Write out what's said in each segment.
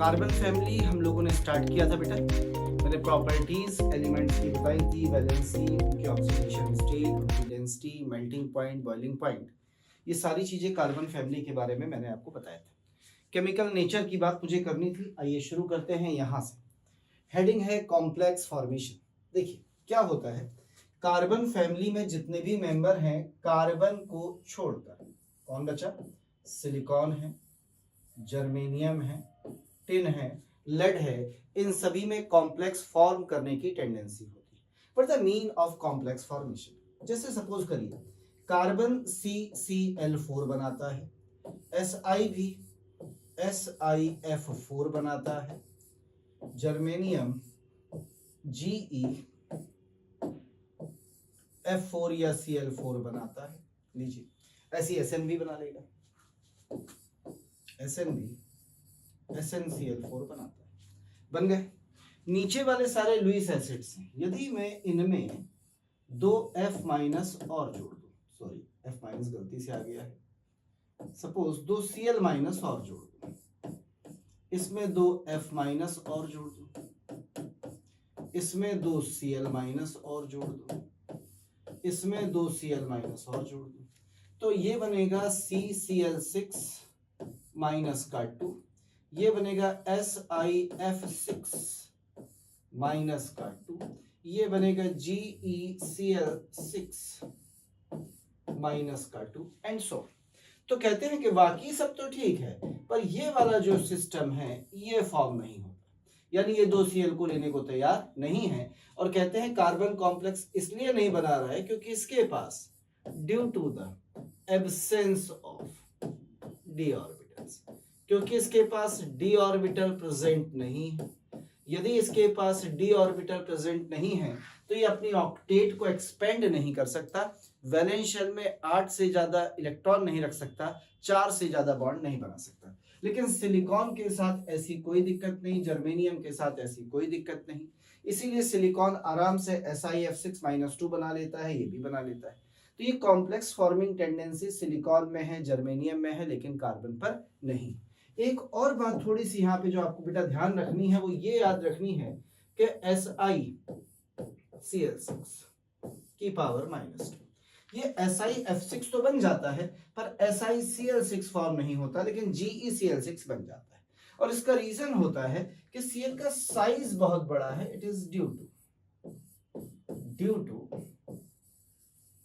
Carbon family हम लोगों ने स्टार्ट किया था बेटा। मैंने प्रॉपर्टीज एलिमेंट्स की बताई थी, वैलेंसी, उनकी ऑक्सीडेशन स्टेट, उनकी density, melting point, boiling point, ये सारी चीजें कार्बन फैमिली के बारे में मैंने आपको बताया था। केमिकल नेचर की बात मुझे करनी थी। आइए शुरू करते हैं यहाँ से। हेडिंग है कॉम्प्लेक्स फॉर्मेशन। देखिए क्या होता है, कार्बन फैमिली में जितने भी मेंबर हैं कार्बन को छोड़कर, कौन बचा? सिलिकॉन है, जर्मेनियम है, टिन है, लेड है, इन सभी में कॉम्प्लेक्स फॉर्म करने की टेंडेंसी होती है। What the mean of complex formation? जैसे सपोज करिए कार्बन CCl4 बनाता है, Si भी SiF4 बनाता है, जर्मेनियम GeF4 या Cl4 बनाता है। लीजिए ऐसी Sn भी बना लेगा, Sn भी SnCl4 बनाता है। बन गए। नीचे वाले सारे लुईस एसिड्स हैं। यदि मैं इनमें दो F माइनस और जोड़ दूं, सॉरी F माइनस गलती से आ गया है, सपोज दो Cl माइनस और जोड़ दूं, इसमें दो F माइनस और जोड़ दूं, इसमें दो Cl माइनस और जोड़ दूं, इसमें दो Cl माइनस और जोड़ दूं, तो ये बनेगा CCl6 माइनस का 2, ये बनेगा SiF6 माइनस का 2, ये बनेगा GeCl6 माइनस का 2 एंड सो। तो कहते हैं कि बाकी सब तो ठीक है, पर ये वाला जो सिस्टम है ये फॉर्म नहीं होता, यानी ये दो Cl को लेने को तैयार नहीं है। और कहते हैं कार्बन कॉम्प्लेक्स इसलिए नहीं बना रहा है क्योंकि इसके पास due to the absence of D orbitals, क्योंकि इसके पास डी ऑर्बिटल प्रेजेंट नहीं है। यदि इसके पास डी ऑर्बिटल प्रेजेंट नहीं है तो ये अपनी ऑक्टेट को एक्सपेंड नहीं कर सकता, वैलेंस शेल में 8 से ज्यादा इलेक्ट्रॉन नहीं रख सकता, 4 से ज्यादा बॉन्ड नहीं बना सकता। लेकिन सिलिकॉन के साथ ऐसी कोई दिक्कत नहीं, जर्मेनियम के साथ ऐसी कोई दिक्कत नहीं, इसीलिए सिलिकॉन आराम से SiF6-2 बना लेता है, ये भी बना लेता है। तो ये कॉम्प्लेक्स फॉर्मिंग टेंडेंसी सिलिकॉन में है, जर्मेनियम में है, लेकिन कार्बन पर नहीं। एक और बात थोड़ी सी यहाँ पे जो आपको बेटा ध्यान रखनी है वो ये याद रखनी है कि SiCl6 की पावर -2, ये SiF6 तो बन जाता है पर SiCl6 फॉर्म नहीं होता, लेकिन GeCl6 बन जाता है। और इसका रीजन होता है कि Cl का साइज बहुत बड़ा है, it is due to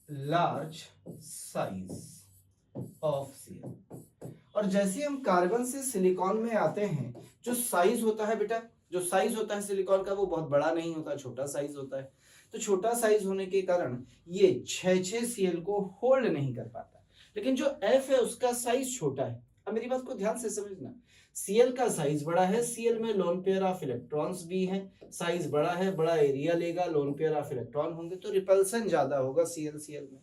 large size of Cl। और जैसे हम कार्बन से सिलिकॉन में आते हैं, जो साइज होता है बेटा, जो साइज होता है सिलिकॉन का वो बहुत बड़ा नहीं होता, छोटा साइज होता है। तो छोटा साइज होने के कारण ये 6 Cl को होल्ड नहीं कर पाता, लेकिन जो F है उसका साइज छोटा है। अब मेरी बात को ध्यान से समझना, Cl का साइज बड़ा है, Cl में लोन पेयर ऑफ इलेक्ट्रॉन्स भी हैं, साइज बड़ा है, बड़ा एरिया लेगा, लोन पेयर ऑफ इलेक्ट्रॉन होंगे, तो रिपल्सन ज्यादा होगा Cl में।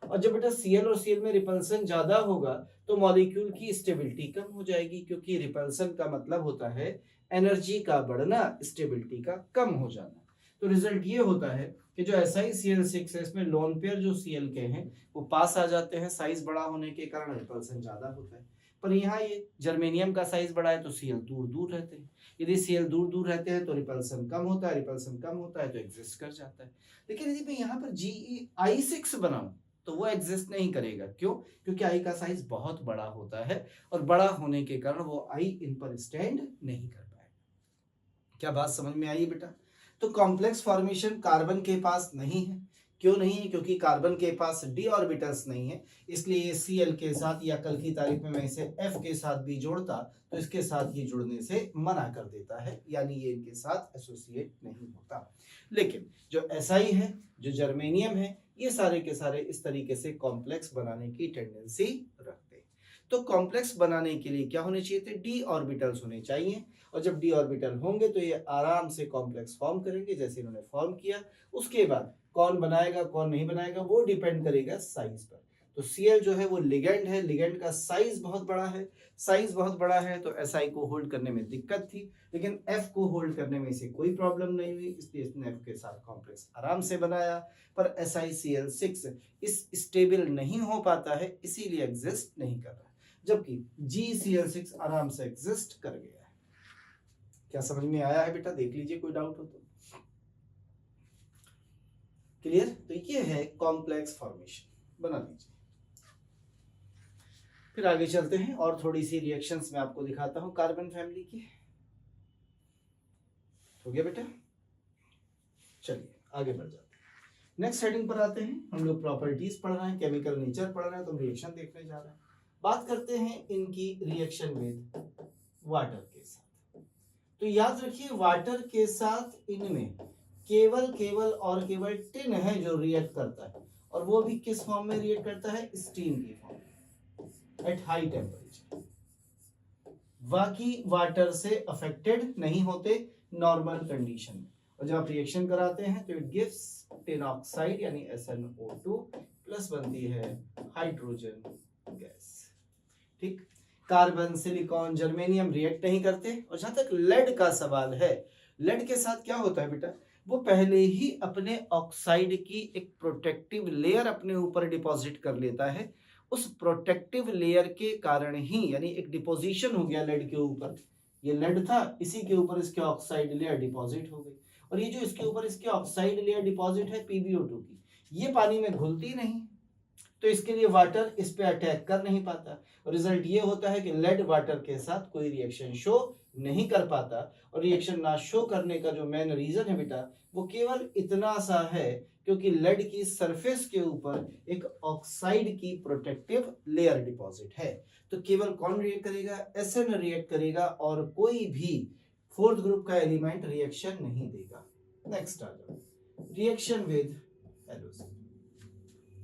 और जब बेटा Cl और Cl में रिपल्सन ज्यादा होगा तो मॉलिक्यूल की स्टेबिलिटी कम हो जाएगी, क्योंकि रिपल्सन का मतलब होता है एनर्जी का बढ़ना, स्टेबिलिटी का कम हो जाना। तो रिजल्ट ये होता है कि जो SiCl6 है इसमें लोन पेयर जो Cl के हैं वो पास आ जाते हैं, साइज बड़ा होने के कारण रिपल्सन ज्यादा होता है। पर यहाँ ये जर्मेनियम का साइज बड़ा है तो Cl दूर दूर रहते हैं, यदि Cl दूर दूर रहते हैं तो रिपल्सन कम होता है, रिपल्सन कम होता है तो एग्जिस्ट कर जाता है। लेकिन यदि मैं यहाँ पर GeI6 बनाऊं तो वो एग्जिस्ट नहीं करेगा। क्यों? क्योंकि I का साइज बहुत बड़ा होता है और बड़ा होने के कारण वो I इन पर स्टैंड नहीं कर पाएगा। क्या बात समझ में आई बेटा? तो कॉम्प्लेक्स फॉर्मेशन कार्बन के पास नहीं है। क्यों नहीं है? क्योंकि कार्बन के पास डी ऑर्बिटल्स नहीं है, इसलिए ये Cl के साथ, या कल की तारीख में मैं इसे F के साथ भी जोड़ता तो इसके साथ ये जुड़ने से मना कर देता है, यानी ये इनके साथ एसोसिएट नहीं होता। लेकिन जो Si है, जो जर्मेनियम है, ये सारे के सारे इस तरीके से कॉम्प्लेक्स बनाने की टेंडेंसी रखते हैं। तो कॉम्प्लेक्स बनाने के लिए क्या होने चाहिए थे? डी ऑर्बिटल्स होने चाहिए, और जब डी ऑर्बिटल होंगे तो ये आराम से कॉम्प्लेक्स फॉर्म करेंगे जैसे इन्होंने फॉर्म किया। उसके बाद कौन बनाएगा कौन नहीं बनाएगा वो डिपेंड करेगा साइज पर। तो Cl जो है वो लिगेंड है, लिगेंड का साइज बहुत बड़ा है, साइज बहुत बड़ा है तो Si को होल्ड करने में दिक्कत थी, लेकिन F को होल्ड करने में इसे कोई प्रॉब्लम नहीं हुई, इसलिए इसने F के साथ कॉम्प्लेक्स आराम से बनाया। पर SiCl6 इस स्टेबल नहीं हो पाता है, इसीलिए एग्जिस्ट नहीं कर रहा, जबकि GeCl6 आराम से एग्जिस्ट कर गया है। क्या समझ में आया है बेटा? देख लीजिए, कोई डाउट हो तो। क्लियर? तो ये है कॉम्प्लेक्स फॉर्मेशन, बना लीजिए। फिर आगे चलते हैं और थोड़ी सी रिएक्शंस मैं आपको दिखाता हूं कार्बन फैमिली की। हो गया बेटा? चलिए आगे बढ़ जाते हैं। नेक्स्ट हेडिंग पर आते हैं। हम लोग प्रॉपर्टीज पढ़ रहे हैं, केमिकल नेचर पढ़ रहे हैं, तो रिएक्शन देखने जा रहे हैं। बात करते हैं इनकी रिएक्शन विद वाटर के साथ। तो याद रखिए, वाटर के साथ इनमें केवल टिन है जो रिएक्ट करता है, और वो भी किस फॉर्म में रिएक्ट करता है? स्टीम की फॉर्म में एट हाई टेम्परेचर। बाकी वाटर से अफेक्टेड नहीं होते नॉर्मल कंडीशन में, और जब आप रिएक्शन कराते हैं तो इट गिव्स टिन ऑक्साइड यानी SnO2 प्लस बनती है हाइड्रोजन गैस। ठीक, कार्बन, सिलिकॉन, जर्मेनियम रिएक्ट नहीं करते। और जहां तक लेड का सवाल है, लेड के साथ क्या होता है बेटा? वो पहले ही अपने ऑक्साइड की एक प्रोटेक्टिव लेयर अपने ऊपर डिपॉजिट कर लेता है। उस प्रोटेक्टिव लेयर के कारण ही, यानी एक डिपोजिशन हो गया लेड के ऊपर, ये लेड था, इसी के ऊपर इसके ऑक्साइड लेयर डिपॉजिट हो गई। और ये जो इसके ऊपर इसके ऑक्साइड लेयर डिपॉजिट है PbO2 की, ये पानी में घुलती नहीं, तो इसके लिए वाटर इस पे अटैक कर नहीं पाता। और रिजल्ट ये होता है कि लेड वाटर के साथ कोई रिएक्शन शो नहीं कर पाता। और रिएक्शन ना शो करने का जो मेन रीजन है बेटा, वो केवल इतना सा है, क्योंकि लेड की सरफेस के ऊपर एक ऑक्साइड की प्रोटेक्टिव लेयर डिपॉजिट है। तो केवल कौन रिएक्ट करेगा? Sn रिएक्ट करेगा, और कोई भी फोर्थ ग्रुप का एलिमेंट रिएक्शन नहीं देगा। नेक्स्ट आ जाओ, रिएक्शन विद हेलोजन।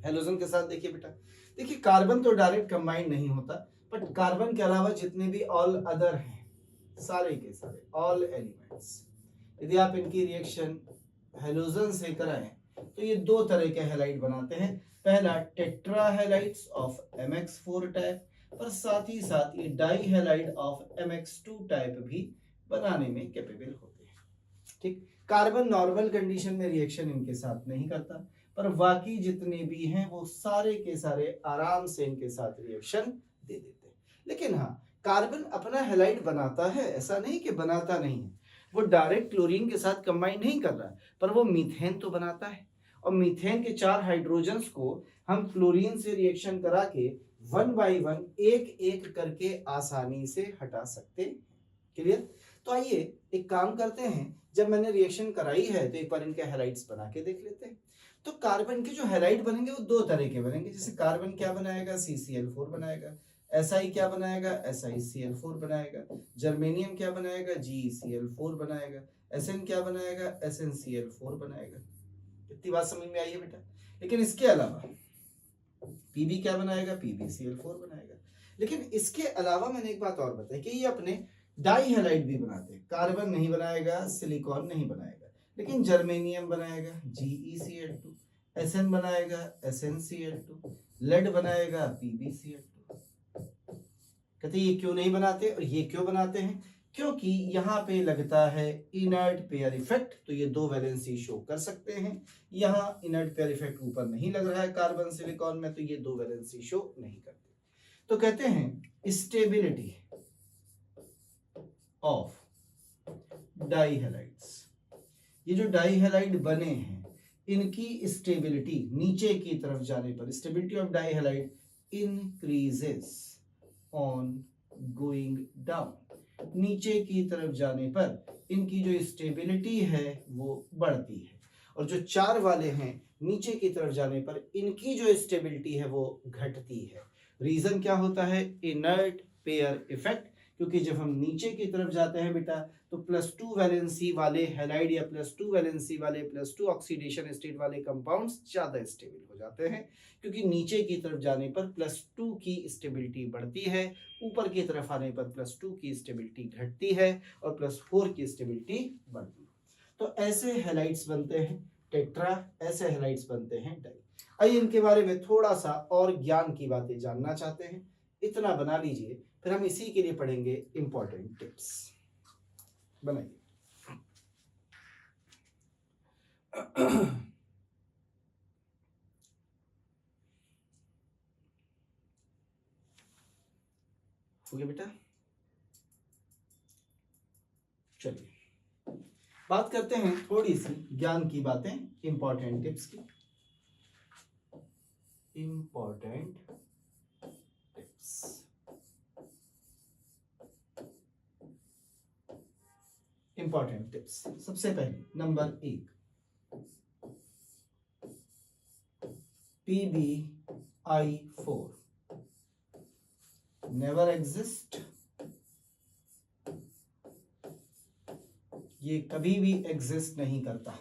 हेलोजन के साथ देखिए बेटा, देखिए कार्बन तो डायरेक्ट कंबाइन नहीं होता, बट कार्बन के अलावा जितने भी ऑल अदर हैं, सारे के सारे ऑल एलिमेंट्स, यदि आप इनकी रिएक्शन हेलोजन से कराएं तो ये दो तरह के हैलाइड बनाते हैं। पहला tetra halides of MX4 type, और साथ ही साथ ये die halide of MX2 type भी बनाने में कैपेबल होते हैं। ठीक, कार्बन नॉर्मल कंडीशन में रिएक्शन इनके साथ नहीं करता, पर बाकी जितने भी हैं वो सारे के सारे आराम से इनके साथ रिएक्शन दे देते हैं। लेकिन हाँ, कार्बन अपना हैलाइड बनाता है, ऐसा नहीं कि बनाता नहीं है। वो डायरेक्ट क्लोरीन के साथ कंबाइन नहीं कर रहा, पर वो मीथेन तो बनाता है। और मीथेन के 4 हाइड्रोजन्स को हम क्लोरीन से रिएक्शन करा के 1 बाई 1 एक एक करके आसानी से हटा सकते हैं। क्लियर? तो आइए एक काम करते हैं, जब मैंने रिएक्शन कराई है तो एक बार इनके हैलाइड्स बना के देख लेते हैं। तो कार्बन के जो हैलाइड बनेंगे वो दो तरह के बनेंगे। जैसे कार्बन क्या बनाएगा? CCl4 बनाएगा। SI क्या बनाएगा? SiCl4 बनाएगा। जर्मेनियम क्या बनाएगा? GeCl4 बनाएगा। Sn क्या बनाएगा? SnCl4 बनाएगा। इतनी बात समझ में आई है बेटा? लेकिन इसके अलावा Pb क्या बनाएगा? PbCl4 बनाएगा। लेकिन इसके अलावा मैंने एक बात और बताई कि ये अपने डाई हैलाइड भी बनाते हैं। कार्बन नहीं बनाएगा, सिलिकॉन नहीं बनाएगा, लेकिन जर्मेनियम बनाएगा GeCl2, Sn बनाएगा SnCl2, लेड बनाएगा PbCl2। कहते ये क्यों नहीं बनाते और ये क्यों बनाते हैं? क्योंकि यहाँ पे लगता है इनर्ट पेयर इफेक्ट, तो ये दो वैलेंसी शो कर सकते हैं। यहाँ इनर्ट पेयर इफेक्ट ऊपर नहीं लग रहा है कार्बन सिलिकॉन में, तो ये दो वैलेंसी शो नहीं करते। तो कहते हैं स्टेबिलिटी ऑफ डाई हैलाइड्स, ये जो डाई हैलाइड बने हैं इनकी स्टेबिलिटी नीचे की तरफ जाने पर, stability of di halide increases on going down, नीचे की तरफ जाने पर इनकी जो स्टेबिलिटी है वो बढ़ती है। और जो 4 वाले हैं नीचे की तरफ जाने पर इनकी जो स्टेबिलिटी है वो घटती है। रीजन क्या होता है? Inert pair effect. क्योंकि जब हम नीचे की तरफ जाते हैं बेटा तो +2 वैलेंसी वाले हैलाइड या +2 वैलेंसी वाले +2 ऑक्सीडेशन स्टेट वाले कंपाउंड्स ज्यादा स्टेबल हो जाते हैं, क्योंकि नीचे की तरफ जाने पर +2 की स्टेबिलिटी बढ़ती है, ऊपर की तरफ आने पर +2 की स्टेबिलिटी घटती है और +4 की स्टेबिलिटी बढ़ती है। तो ऐसे हैलाइड्स बनते हैं टेट्रा, ऐसे हैलाइड्स बनते हैं डाई। आइए इनके बारे में थोड़ा सा और ज्ञान की बातें जानना चाहते हैं, इतना बना लीजिए, फिर हम इसी के लिए पढ़ेंगे इंपॉर्टेंट टिप्स। बनाइए। हो गया बेटा? चलिए बात करते हैं थोड़ी सी ज्ञान की बातें, इंपॉर्टेंट टिप्स की। Important tips, important tips. सबसे पहले नंबर 1, PbI4 नेवर एग्जिस्ट, ये कभी भी एग्जिस्ट नहीं करता।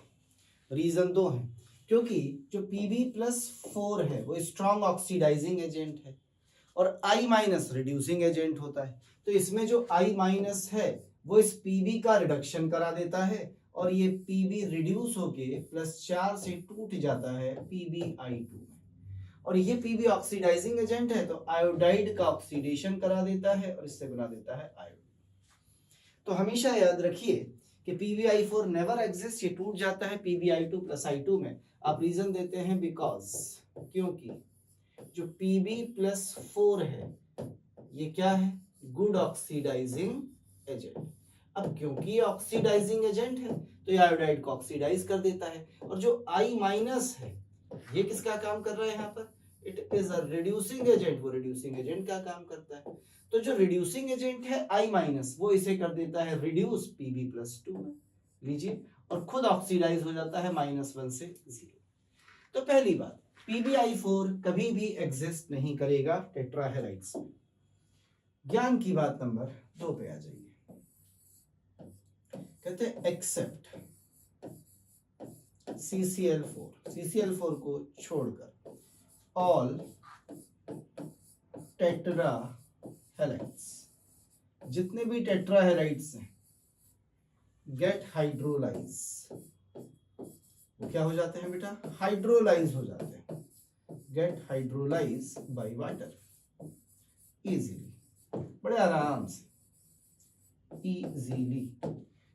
रीजन दो है, क्योंकि जो Pb+4 है वो स्ट्रॉन्ग ऑक्सीडाइजिंग एजेंट है और I- रिड्यूसिंग एजेंट होता है। तो इसमें जो I- है वो इस Pb का रिडक्शन करा देता है और ये Pb रिड्यूस होके +4 से टूट जाता है PbI2 में। और ये Pb ऑक्सीडाइजिंग एजेंट है तो आयोडाइड का ऑक्सीडेशन करा देता है और इससे बना देता है आयोडीन। तो हमेशा याद रखिए कि PbI4 नेवर एग्जिस्ट, ये टूट जाता है PbI2 + I2 में। आप रीजन देते हैं बिकॉज, क्योंकि जो Pb+4 है ये क्या है, गुड ऑक्सीडाइजिंग एजेंट। अब क्योंकि ये ऑक्सीडाइजिंग एजेंट है तो ये आयोडाइड को ऑक्सीडाइज कर देता है। और जो I- है ये किसका काम कर रहा है यहाँ पर, it is a reducing agent, वो रिड्यूसिंग एजेंट का काम करता है। तो जो रिड्यूसिंग एजेंट है I- वो इसे कर देता है रिड्यूस Pb+2 में, लीजिए, और खुद ऑक्सीडाइज हो जाता है -1 से 0। तो पहली बात, PbI4 कभी भी एग्जिस्ट नहीं करेगा टेट्राहेलाइड्स में। ज्ञान की बात नंबर 2 पे आ जाइए। कहते हैं एक्सेप्ट CCl4 को छोड़कर ऑल टेट्राहेलाइड्स, जितने भी टेट्राहेलाइड्स हैं, गेट हाइड्रोलाइज, वो क्या हो जाते हैं बेटा, हाइड्रोलाइज हो जाते हैं। Get hydrolyse by water easily, बड़े आराम से, इजीली।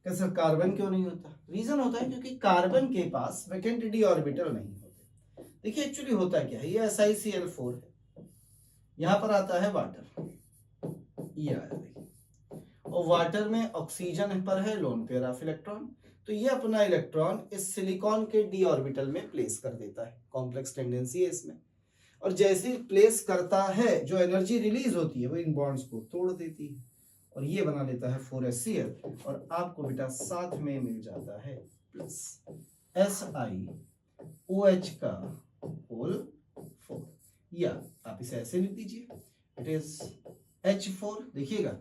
कैसे, कार्बन क्यों नहीं होता, रीजन होता है क्योंकि कार्बन के पास वैकेंट डी ऑर्बिटल नहीं होते। देखिए एक्चुअली होता क्या है, ये SiCl4 है, यहां पर आता है वाटर, ये आया देखिए, और वाटर में ऑक्सीजन पर है लोन पेयर ऑफ इलेक्ट्रॉन, तो ये अपना इलेक्ट्रॉन इस सिलिकॉन के डी ऑर्बिटल में प्लेस कर देता है, कॉम्प्लेक्स टेंडेंसी है इसमें। और जैसे ही प्लेस करता है जो एनर्जी रिलीज होती है वो इन बॉन्ड्स को तोड़ देती है और ये बना लेता है 4HCl, और आपको बेटा साथ में मिल जाता है प्लस SiOH का होल 4, या आप इसे ऐसे लिख दीजिए, इट इज H4, देखिएगा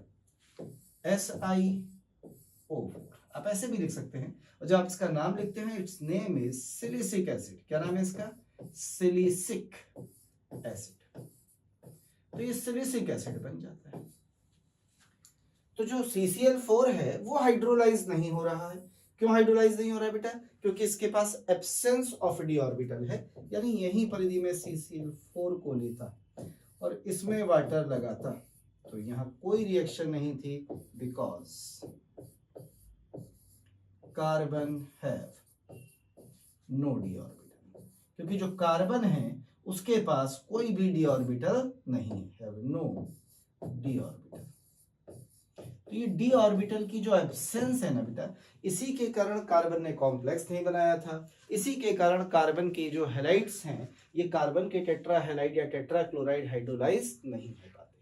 SiO4, आप ऐसे भी लिख सकते हैं। और जब आप इसका नाम लिखते हैं, it's name is silicic acid, क्या नाम है इसका, सिलिसिक एसिड, तो ये सिलिसिक एसिड बन जाता है। तो जो CCl4 है वो हाइड्रोलाइज नहीं हो रहा है। क्यों हाइड्रोलाइज नहीं हो रहा है बेटा, क्योंकि इसके पास एब्सेंस ऑफ डी ऑर्बिटल है, यानी यहीं पर यदि मैं CCl4 को लेता और इसमें वाटर लगाता तो यहां कोई रिएक्शन नहीं थी, because carbon have no D orbital, क्योंकि जो कार्बन है उसके पास कोई भी डी ऑर्बिटल नहीं है, नो डी ऑर्बिटल। तो ये डी ऑर्बिटल की जो एब्सेंस है ना बेटा, इसी के कारण कार्बन ने कॉम्प्लेक्स नहीं बनाया था, इसी के कारण कार्बन के जो हैलाइड्स हैं ये कार्बन के टेट्राहेलाइड या टेट्राक्लोराइड हाइड्रोलाइज नहीं हो पाते।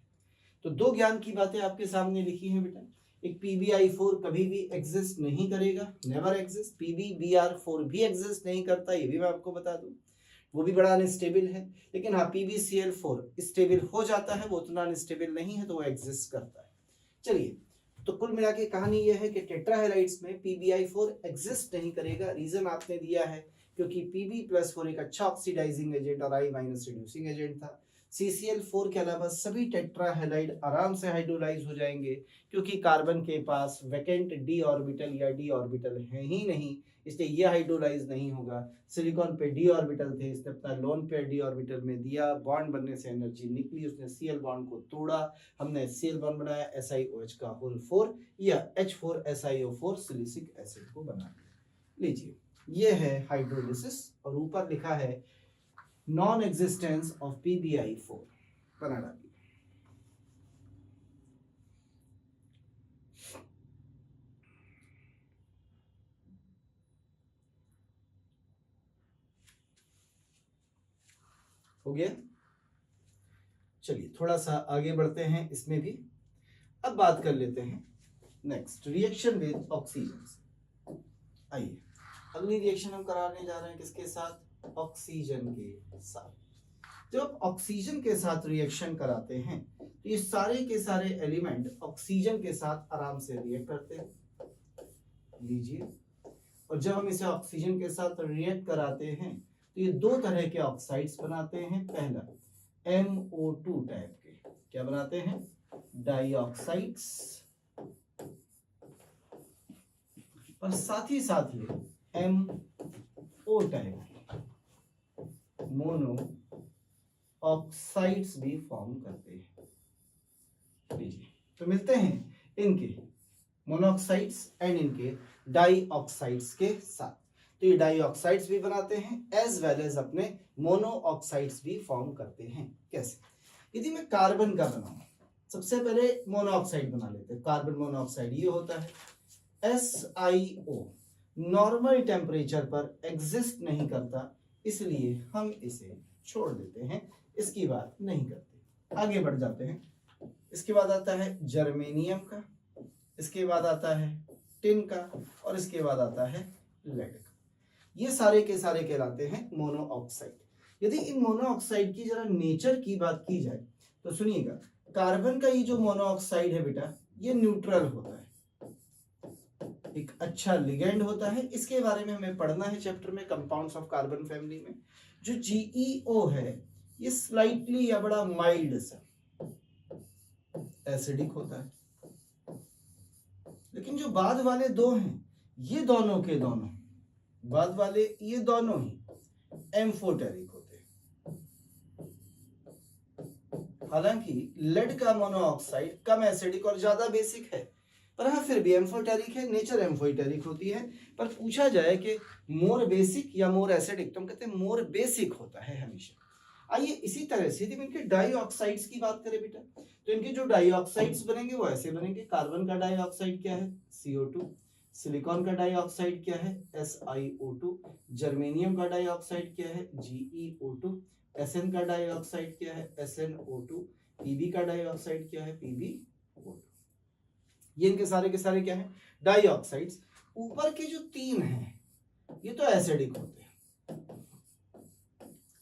तो दो ज्ञान की बातें आपके सामने लिखी हैं बेटा, एक PbI4 कभी भी एग्जिस्ट नहीं करेगा, नेवर एग्जिस्ट, PbBr4 भी एग्जिस्ट नहीं करता, ये भी मैं आपको बता दूं, वो भी बड़ा अनस्टेबल है। लेकिन हाँ, PbCl4 स्टेबल हो जाता है, वो उतना अनस्टेबल नहीं है तो वो एग्जिस्ट करता है। चलिए, तो कुल मिला के कहानी यह है कि टेट्राहेलाइड्स में PbI4 एग्जिस्ट नहीं करेगा। रीजन आपने दिया है क्योंकि Pb+4 एक अच्छा ऑक्सीडाइजिंग एजेंट और I- रिड्यूसिंग एजेंट था। CCl4 के अलावा सभी टेट्राहेलाइड आराम से हाइड्रोलाइज हो जाएंगे क्योंकि कार्बन के पास वैकेंट डी ऑर्बिटल या डी ऑर्बिटल है ही नहीं, इसलिए ये हाइड्रोलाइज नहीं होगा। सिलिकॉन पे डी ऑर्बिटल थे, इसने अपना लोन पेयर डी ऑर्बिटल में दिया, बॉन्ड बनने से एनर्जी निकली, उसने Cl बॉन्ड को तोड़ा, हमने Cl बॉन्ड बनाया SiOH का होल 4 या H4SiO4 सिलिसिक एसिड को बना लीजिए। ये है हाइड्रोलिसिस, और ऊपर लिखा है नॉन एग्जिस्टेंस ऑफ PbI4 बना डालिए। हो गया। चलिए थोड़ा सा आगे बढ़ते हैं इसमें भी। अब बात कर लेते हैं नेक्स्ट रिएक्शन विद ऑक्सीजन। आइए अगली रिएक्शन हम कराने जा रहे हैं किसके साथ? ऑक्सीजन के साथ। जब ऑक्सीजन के साथ रिएक्शन कराते हैं तो ये सारे के सारे एलिमेंट ऑक्सीजन के साथ आराम से रिएक्ट करते हैं, लीजिए। और जब हम इसे ऑक्सीजन के साथ रिएक्ट कराते हैं तो ये दो तरह के ऑक्साइड्स बनाते हैं। पहला MO2 टाइप के, क्या बनाते हैं? डाइऑक्साइड्स। और साथ ही साथ ये MO टाइप के मोनो ऑक्साइड्स भी फॉर्म करते हैं। लीजिए तो मिलते हैं इनके मोनोऑक्साइड्स एंड इनके डाइऑक्साइड्स के साथ। तो ये डाइऑक्साइड्स भी बनाते हैं एज वेल एज अपने मोनोऑक्साइड्स भी फॉर्म करते हैं। कैसे? यदि मैं कार्बन का बनाऊं, सबसे पहले मोनोऑक्साइड बना लेते हैं। कार्बन मोनोऑक्साइड ये होता है SiO, नॉर्मल टेम्परेचर पर एग्जिस्ट नहीं करता, इसलिए हम इसे छोड़ देते हैं, इसकी बात नहीं करते। आगे बढ़ जाते हैं। इसके बाद आता है जर्मेनियम का, इसके बाद आता है टिन का, और इसके बाद आता है लेड का। ये सारे के सारे कहलाते हैं मोनोऑक्साइड। यदि इन मोनोऑक्साइड की जरा नेचर की बात की जाए तो सुनिएगा, कार्बन का ये जो मोनोऑक्साइड है बेटा, ये न्यूट्रल होता है, एक अच्छा लिगेंड होता है। इसके बारे में हमें पढ़ना है चैप्टर में, कंपाउंड्स ऑफ कार्बन फैमिली में। जो GeO है ये स्लाइटली या बड़ा माइल्ड सा एसिडिक होता है, लेकिन जो बाद वाले दो हैं ये दोनों के दोनों, बाद वाले ये दोनों ही एम्फोटेरिक होते हैं। हालांकि लेड का मोनोऑक्साइड कम एसिडिक और ज्यादा बेसिक है, पर हाँ फिर भी एम्फोटेरिक है, नेचर एम्फोटेरिक होती है। पर पूछा जाए कि मोर बेसिक या मोर एसिडिक, तो हम कहते हैं मोर बेसिक होता है हमेशा। आइए इसी तरह से यदि इनके डाइऑक्साइड्स की बात करें बेटा, तो इनके जो डाइऑक्साइड्स बनेंगे वो ऐसे बनेंगे। कार्बन का डाइऑक्साइड क्या है? CO2। सिलिकॉन का डाइऑक्साइड क्या है? SiO2। जर्मेनियम का डाइऑक्साइड क्या है? GeO2। SN का डाइऑक्साइड क्या है? SnO2। Pb का डाइऑक्साइड क्या है? PbO2। ये इनके सारे के सारे क्या है? डाइऑक्साइड्स। ऊपर के जो तीन हैं ये तो एसिडिक होते हैं,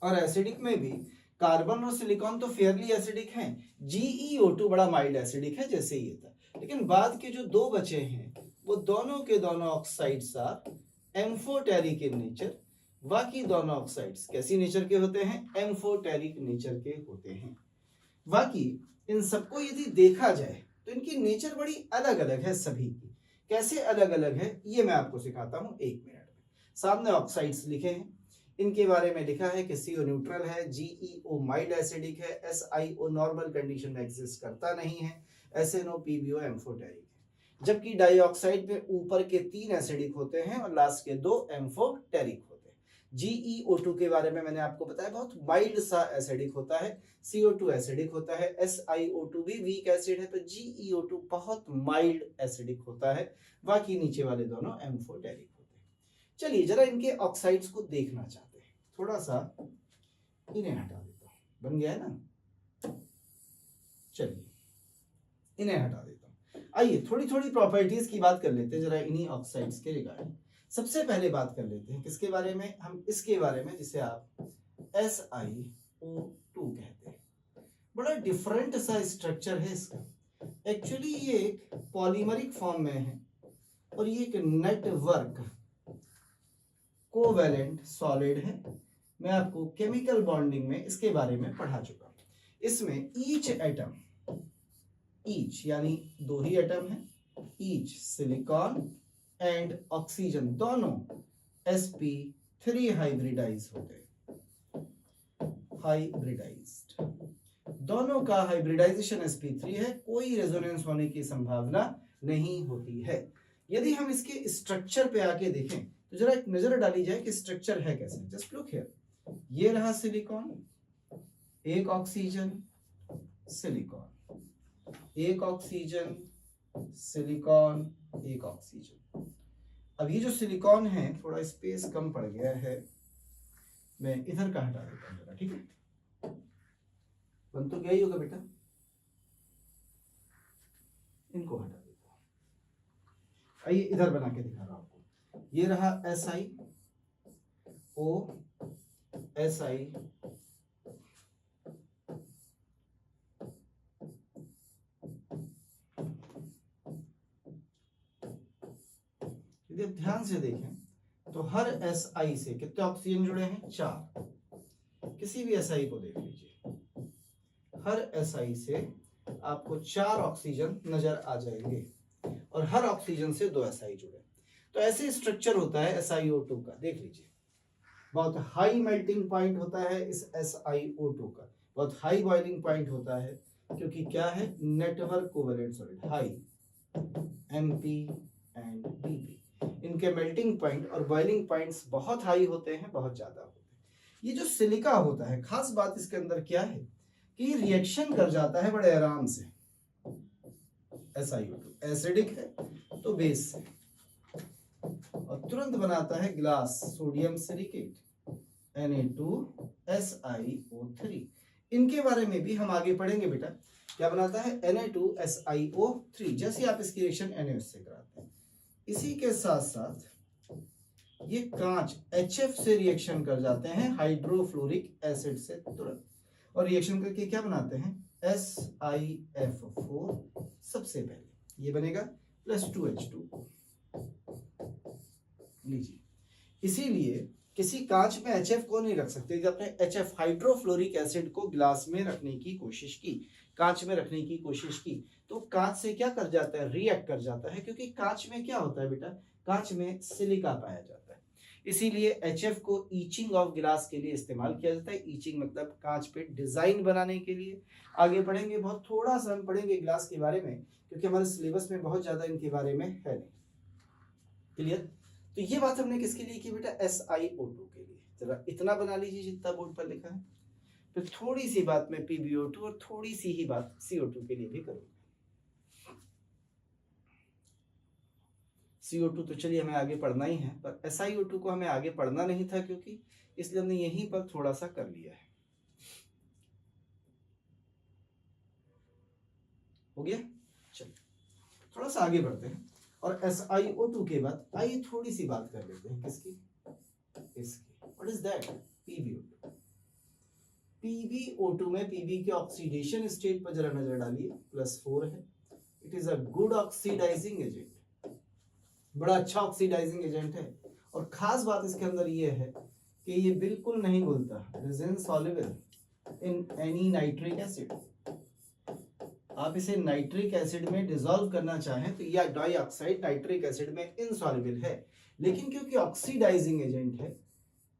और एसिडिक में भी कार्बन और सिलिकॉन तो फेयरली एसिडिक हैं। GeO2 बड़ा माइल्ड एसिडिक है जैसे ये था। लेकिन बाद के जो दो बचे हैं वो दोनों के दोनों oxides are amphoteric in nature. बाकी दोनों ऑक्साइड्स कैसी नेचर के होते हैं? एम्फोटेरिक नेचर के होते हैं। बाकी इन सबको यदि देखा जाए तो इनकी नेचर बड़ी अलग अलग है सभी की। कैसे अलग अलग है ये मैं आपको सिखाता हूं 1 मिनट में। सामने ऑक्साइड्स लिखे हैं, इनके बारे में लिखा है कि CO न्यूट्रल है, GeO माइल्ड एसिडिक है, SiO नॉर्मल कंडीशन में एग्जिस्ट करता नहीं है, SnO PbO एम्फोटेरिक है। जबकि डाइऑक्साइड में ऊपर के 3 एसिडिक होते हैं और लास्ट के 2 एम्फोटेरिक होते हैं। GeO2 के बारे में मैंने आपको बताया बहुत माइल्ड सा एसिडिक होता है, CO2 एसिडिक होता है, SiO2 भी वीक एसिड है, पर GeO2 बहुत माइल्ड एसिडिक होता है। बाकी नीचे वाले दोनों एम्फोटेरिक होते हैं। चलिए जरा इनके ऑक्साइड्स को देखना चाहते हैं, थोड़ा सा इन्हें हटा देता हूं, बन गया है ना? चलिए इन्हें हटा देता हूं। आइए थोड़ी थोड़ी प्रॉपर्टीज की बात कर लेते हैं जरा इन्हीं ऑक्साइड्स के रिगार्डिंग। सबसे पहले बात कर लेते हैं किसके बारे में? हम इसके बारे में जिसे आप SiO2 कहते हैं। बड़ा डिफरेंट सा स्ट्रक्चर है इसका। एक्चुअली ये एक पॉलीमरिक फॉर्म में है और ये एक नेटवर्क कोवैलेंट सॉलिड है। मैं आपको केमिकल बॉन्डिंग में इसके बारे में पढ़ा चुका हूं। इसमें ईच एटम, ईच यानी 2 ही एटम है, ईच सिलिकॉन एंड ऑक्सीजन दोनों sp3 हाइब्रिडाइज होते हैं। हाइब्रिडाइज्ड, दोनों का हाइब्रिडाइजेशन sp3 है, कोई रेजोनेंस होने की संभावना नहीं होती है। यदि हम इसके स्ट्रक्चर पे आके देखें तो जरा एक नजर डाली जाए कि स्ट्रक्चर है कैसे। जस्ट लुक हियर, ये रहा सिलिकॉन, एक ऑक्सीजन, सिलिकॉन, एक ऑक्सीजन, सिलिकॉन, एक ऑक्सीजन। अब ये जो सिलिकॉन है थोड़ा स्पेस कम पड़ गया है, मैं इधर का हटा देता हूं जरा, ठीक है? बन तो गया ही होगा बेटा, इनको हटा देता हूं। आइए इधर बना के दिखा रहा हूं आपको। ये रहा SiO Si, यदि आप ध्यान से देखें तो हर Si से कितने ऑक्सीजन जुड़े हैं? 4। किसी भी Si को देख लीजिए, हर Si से आपको 4 ऑक्सीजन नजर आ जाएंगे और हर ऑक्सीजन से 2 Si जुड़े। तो ऐसे स्ट्रक्चर होता है SiO2 का, देख लीजिए। बहुत हाई मेल्टिंग पॉइंट होता है इस SiO2 का, बहुत हाई बॉइलिंग पॉइंट होता है, क्योंकि क्या है? Network covalent solid, high MP and BP, इनके मेल्टिंग पॉइंट और बॉइलिंग पॉइंट्स बहुत हाई होते हैं, बहुत ज्यादा होते हैं। ये जो सिलिका होता है, खास बात इसके अंदर क्या है कि रिएक्शन कर जाता है बड़े आराम से। SiO2 एसिडिक है तो बेस से, और तुरंत बनाता है ग्लास सोडियम सिलिकेट Na2SiO3। इनके बारे में भी हम आगे पढ़ेंगे बेटा, क्या बनाता है? Na2SiO3, जैसे आप इसकी रिएक्शन NaOH से कराते हैं। इसी के साथ साथ ये कांच HF से रिएक्शन कर जाते हैं हाइड्रोफ्लोरिक एसिड से तुरंत, और रिएक्शन करके क्या बनाते हैं? SiF4 सबसे पहले, ये बनेगा +2H2। लीजिए, इसीलिए किसी कांच में HF को नहीं रख सकते। यदि आपने HF हाइड्रोफ्लोरिक एसिड को ग्लास में रखने की कोशिश की, कांच में रखने की कोशिश की, तो कांच से क्या कर जाता है? रिएक्ट कर जाता है, क्योंकि कांच में क्या होता है बेटा? कांच में सिलिका पाया जाता है। इसीलिए HF को ईचिंग ऑफ ग्लास के लिए इस्तेमाल किया जाता है। ईचिंग मतलब कांच पे डिजाइन बनाने के लिए। आगे पढ़ेंगे, बहुत थोड़ा सा हम पढ़ेंगे ग्लास के बारे में, क्योंकि हमारे सिलेबस में बहुत ज्यादा इनके बारे में है नहीं। क्लियर? तो ये बात हमने किसके लिए की बेटा? SiO2 के लिए। जरा इतना बना लीजिए जितना बोर्ड पर लिखा है। फिर थोड़ी सी बात मैं PbO2 और थोड़ी सी ही बात CO2 के लिए भी करूंगा। CO2 तो चलिए हमें आगे पढ़ना ही है, पर SiO2 को हमें आगे पढ़ना नहीं था, क्योंकि इसलिए हमने यहीं पर थोड़ा सा कर लिया है। हो गया? चलिए थोड़ा सा आगे बढ़ते हैं, और SiO2 के बाद आइए थोड़ी सी बात कर लेते हैं किसकी? इसकी। What is that? PbO2। PbO2 में Pb के ऑक्सीडेशन स्टेट पर जरा नजर डालिए, +4 है। It is a good oxidising agent, बड़ा अच्छा ऑक्सीडाइजिंग एजेंट है। और खास बात इसके अंदर ये है कि ये बिल्कुल नहीं घुलता, it is insoluble in any nitric acid. आप इसे नाइट्रिक एसिड में डिसॉल्व करना चाहें तो यह डाइऑक्साइड नाइट्रिक एसिड में इनसॉल्युबल है, लेकिन क्योंकि ऑक्सीडाइजिंग एजेंट है,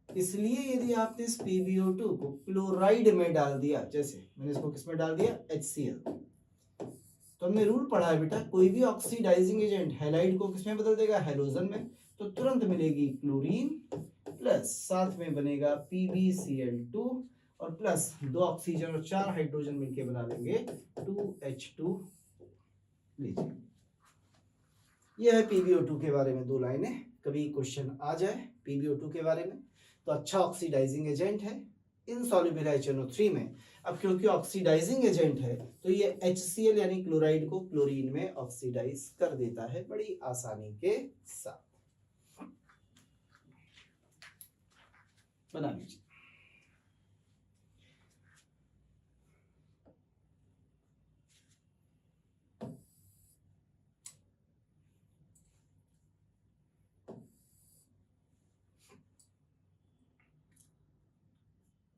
इसलिए यदि आपने इस PbO2 को क्लोराइड में डाल दिया, जैसे मैंने इसको किसमें डाल दिया? HCl, तो हमने रूल पढ़ा है बेटा, कोई भी ऑक्सीडाइजिंग एजेंट हैलाइड को किसमें बदल देगा? हैलोजन में। तो तुरंत मिलेगी क्लोरीन, प्लस साथ में बनेगा PbCl2, और प्लस 2 ऑक्सीजन और 4 हाइड्रोजन मिलके बना लेंगे 2H2। लीजिए, यह है PbO2 के बारे में 2 लाइनें। कभी क्वेश्चन आ जाए PbO2 के बारे में, तो अच्छा ऑक्सीडाइजिंग एजेंट है, इनसॉल्युबल है HNO3 में। अब क्योंकि ऑक्सीडाइजिंग एजेंट है तो ये HCl यानी क्लोराइड को क्लोरीन में ऑक्सीडाइज कर देता है बड़ी आसानी के साथ। बना लीजिए।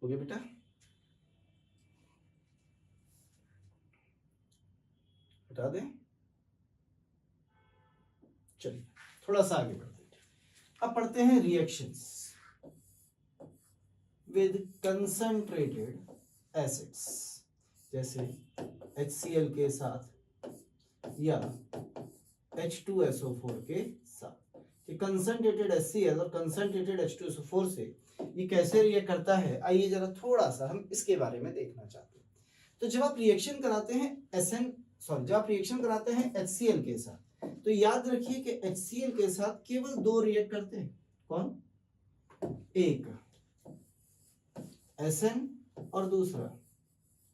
हो गया बेटा? हटा दें? चलिए थोड़ा सा आगे बढ़ते हैं। अब पढ़ते हैं रिएक्शंस विद कंसंट्रेटेड एसिड्स, जैसे HCl के साथ या H2SO4 के साथ। कि कंसंट्रेटेड HCl और कंसंट्रेटेड H2SO4 से ये कैसे रिएक्ट करता है, आइए जरा थोड़ा सा हम इसके बारे में देखना चाहते हैं। तो जब आप रिएक्शन कराते हैं जब आप रिएक्शन कराते हैं HCl के साथ, तो याद रखिए कि HCl के साथ केवल 2 रिएक्ट करते हैं। कौन? एक SN और दूसरा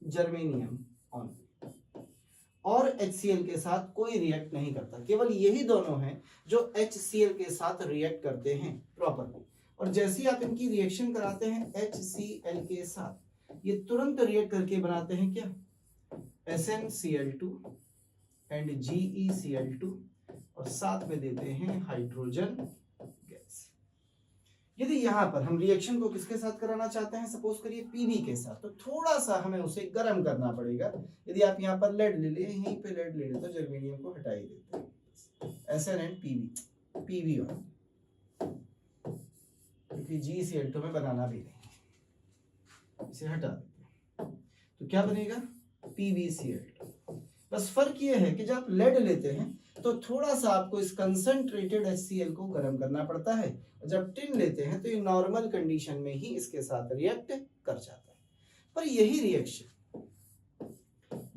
जर्मेनियम ओनली, और HCl के साथ कोई रिएक्ट नहीं करता। केवल यही दोनों हैं जो HCl के साथ रिएक्ट करते हैं प्रॉपरली, और जैसे ही आप इनकी रिएक्शन कराते हैं HCl के साथ, ये तुरंत रिएक्ट करके बनाते हैं क्या, SnCl2 एंड GeCl2, और साथ में देते हैं हाइड्रोजन गैस। यदि यहाँ पर हम रिएक्शन को किसके साथ कराना चाहते हैं, सपोज करिए PB के साथ, तो थोड़ा सा हमें उसे गर्म करना पड़ेगा। यदि आप यहाँ पर लेड ले लिए, यहीं पे लेड ले लेते तो जर्मेनियम को हटा ही देते हैं, Sn एंड PB1, क्योंकि GeCl2 में बनाना भी नहीं, इसे हटा देते हैं, तो क्या बनेगा, PbCl2। बस फर्क ये है कि जब आप लेड लेते हैं तो थोड़ा सा आपको इस कंसंट्रेटेड HCl को गर्म करना पड़ता है, जब टिन लेते हैं तो ये नॉर्मल कंडीशन में ही इसके साथ रिएक्ट कर जाता है। पर यही रिएक्शन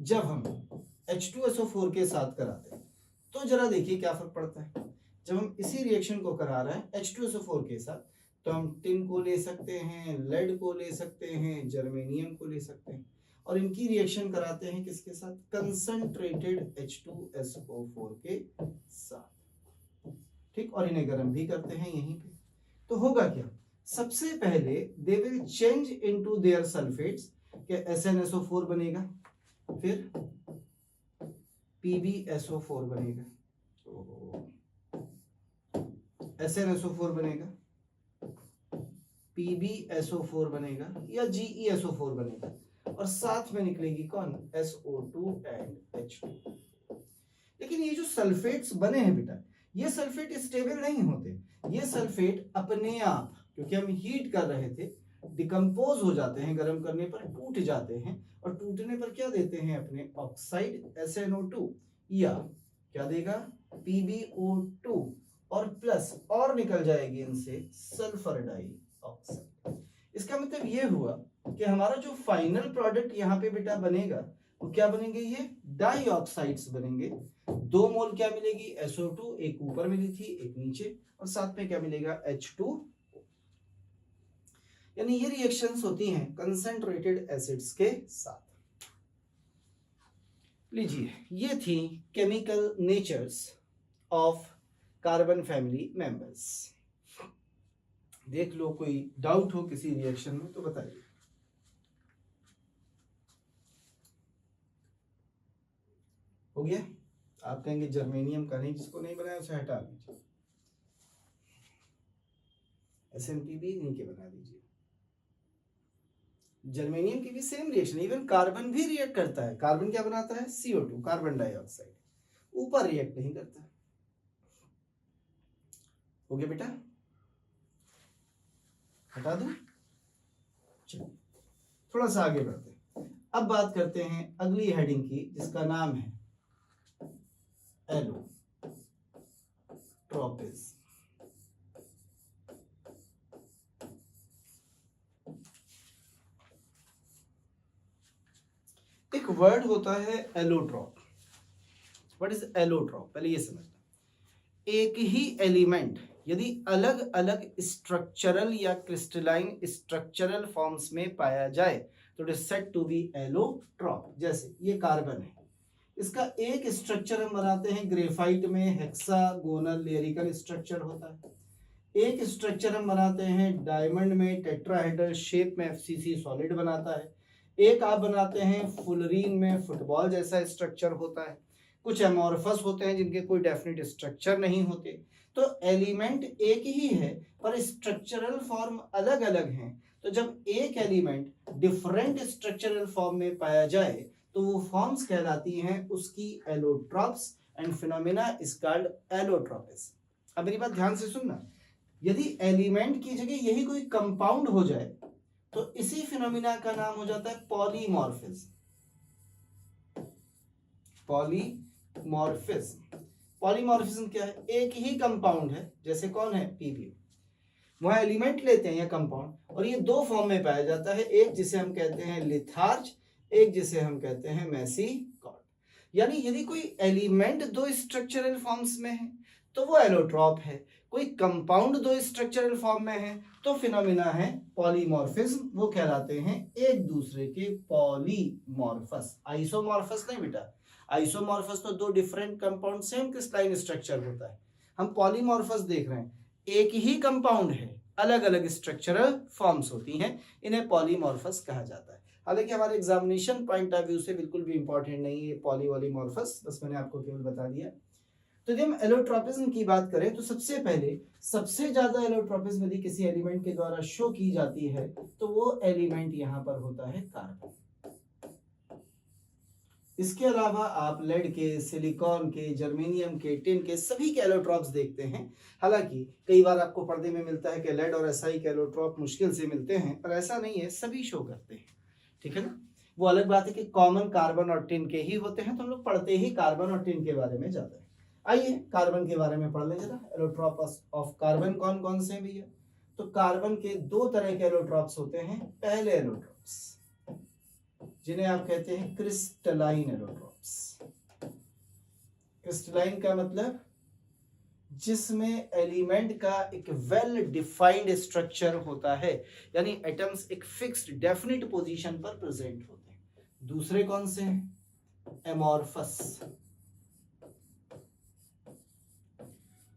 जब हम H2SO4 के साथ कराते हैं तो जरा देखिए क्या फर्क पड़ता है। जब हम इसी रिएक्शन को करा रहे हैं H2SO4 के साथ, तो हम टिन को ले सकते हैं, लेड को ले सकते हैं, जर्मेनियम को ले सकते हैं, और इनकी रिएक्शन कराते हैं किसके साथ, कंसंट्रेटेड H2SO4 के साथ, ठीक, और इन्हें गर्म भी करते हैं यहीं पे। तो होगा क्या, सबसे पहले they will change into their sulphates, के SnSO4 बनेगा, फिर PbSO4 बनेगा, तो SnSO4 बनेगा, PbSO4 बनेगा, या GeSO4 बनेगा, और साथ में निकलेगी कौन, SO2 एंड H2। लेकिन ये जो सल्फेट्स बने हैं बेटा, ये सल्फेट स्टेबल नहीं होते, ये सल्फेट अपने आप, क्योंकि हम हीट कर रहे थे, डिकम्पोज हो जाते हैं, गर्म करने पर टूट जाते हैं, और टूटने पर क्या देते हैं अपने ऑक्साइड SnO2, या क्या देगा PbO2, और प्लस और निकल जाएगी इनसे सल्फर डाइऑक्साइड। इसका मतलब ये हुआ कि हमारा जो फाइनल प्रोडक्ट यहाँ पे बेटा बनेगा वो क्या बनेंगे, ये डाइऑक्साइड्स बनेंगे। 2 मोल क्या मिलेगी, SO2, एक ऊपर मिली थी एक नीचे, और साथ में क्या मिलेगा, H2। यानी ये रिएक्शंस होती हैं कंसंट्रेटेड एसिड्स के साथ। लीजिए, ये थी chemical natures of carbon family members. देख लो, कोई डाउट हो किसी रिएक्शन में तो बताइए। हो गया, आप कहेंगे जर्मेनियम का नहीं, जिसको नहीं बनाया उसे हटा दीजिए, SnPb नहीं के बना दीजिए। जर्मेनियम की भी सेम रिएक्शन, इवन कार्बन भी रिएक्ट करता है। कार्बन क्या बनाता है, CO2, कार्बन डाइऑक्साइड, ऊपर रिएक्ट नहीं करता। हो गया बेटा, हटा दूं, चलो थोड़ा सा आगे बढ़ते हैं। अब बात करते हैं अगली हेडिंग की, जिसका नाम है एलोट्रोपिज्म। एक वर्ड होता है एलोट्रॉप। व्हाट इज एलोट्रॉप, पहले ये समझना। एक ही एलिमेंट यदि अलग अलग स्ट्रक्चरल या क्रिस्टलाइन स्ट्रक्चरल फॉर्म्स में पाया जाए तो it is said to be allotrope. जैसे ये कार्बन है, इसका एक स्ट्रक्चर हम बनाते हैं ग्रेफाइट में, हेक्सागोनल लेरिकल स्ट्रक्चर होता है। एक स्ट्रक्चर हम बनाते हैं डायमंड में, टेट्राहेड्रल शेप में, FCC सॉलिड बनाता है। एक आप बनाते हैं फुलरीन में, फुटबॉल जैसा स्ट्रक्चर होता है। कुछ एमोर्फस होते हैं जिनके कोई डेफिनेट स्ट्रक्चर नहीं होते। तो एलिमेंट एक ही है पर स्ट्रक्चरल फॉर्म अलग अलग हैं। तो जब एक एलिमेंट डिफरेंट स्ट्रक्चरल फॉर्म में पाया जाए तो वो फॉर्म्स कहलाती हैं उसकी allotropes, and phenomena is called allotropism. अब मेरी बात ध्यान से सुनना, यदि एलिमेंट की जगह यही कोई कंपाउंड हो जाए तो इसी फिनोमेना का नाम हो जाता है पॉलीमॉर्फिज्म। पॉलीमॉर्फिज्म, पॉलीमॉर्फिज्म क्या है, एक ही कंपाउंड है, जैसे कौन है, PbO। वहां एलिमेंट लेते हैं या कंपाउंड, और ये दो फॉर्म में पाया जाता है, एक जिसे हम कहते हैं लिथार्ज, एक जिसे हम कहते हैं मैसी कॉर्ड। यानी यदि कोई एलिमेंट दो स्ट्रक्चरल फॉर्म्स में है तो वो एलोट्रॉप है। कोई कंपाउंड दो स्ट्रक्चरल फॉर्म में है तो फिनोमिना है पॉलीमॉर्फिज्म, वो कहलाते हैं एक दूसरे के पॉलीमॉर्फस। आइसोमॉर्फस नहीं बेटा, आइसोमॉर्फस तो दो different compound same crystalline structure होता है। हम पॉलीमॉर्फस देख रहे हैं, एक ही कंपाउंड है, अलग अलग स्ट्रक्चरल फॉर्म्स होती हैं, इन्हें पॉलीमॉर्फस कहा जाता है। हालांकि हमारे एग्जामिनेशन पॉइंट ऑफ व्यू से बिल्कुल भी इंपॉर्टेंट नहीं है पॉलीमॉर्फस, बस मैंने आपको केवल बता दिया। तो जब हम एलोट्रोपिज्म की बात करें तो सबसे पहले सबसे ज्यादा एलोट्रोपिज्म यदि किसी एलिमेंट के द्वारा शो की जाती है तो वो एलिमेंट यहाँ पर होता है कार्बन। इसके अलावा आप लेड के, सिलिकॉन के, जर्मेनियम के, टिन के सभी के एलोट्रॉप्स देखते हैं। हालांकि कई बार आपको पर्दे में मिलता है कि लेड और एसआई के एलोट्रॉप मुश्किल से मिलते हैं, पर ऐसा नहीं है, सभी शो करते हैं, ठीक है ना। वो अलग बात है कि कॉमन कार्बन और टिन के ही होते हैं, तो हम लोग पढ़ते ही कार्बन और टिन के बारे में जाते हैं। आइए कार्बन के बारे में पढ़ लें जरा। एलोट्रॉप ऑफ कार्बन कौन कौन से हैं भैया? तो कार्बन के दो तरह के एलोट्रॉप्स होते हैं। पहले एलोट्रॉप्स जिन्हें आप कहते हैं क्रिस्टलाइन एलोट्रॉप्स। क्रिस्टलाइन का मतलब जिसमें एलिमेंट का एक वेल डिफाइंड स्ट्रक्चर होता है, यानी एटम्स एक फिक्स्ड डेफिनिट पोजीशन पर प्रेजेंट होते हैं। दूसरे कौन से हैं? एमॉर्फस।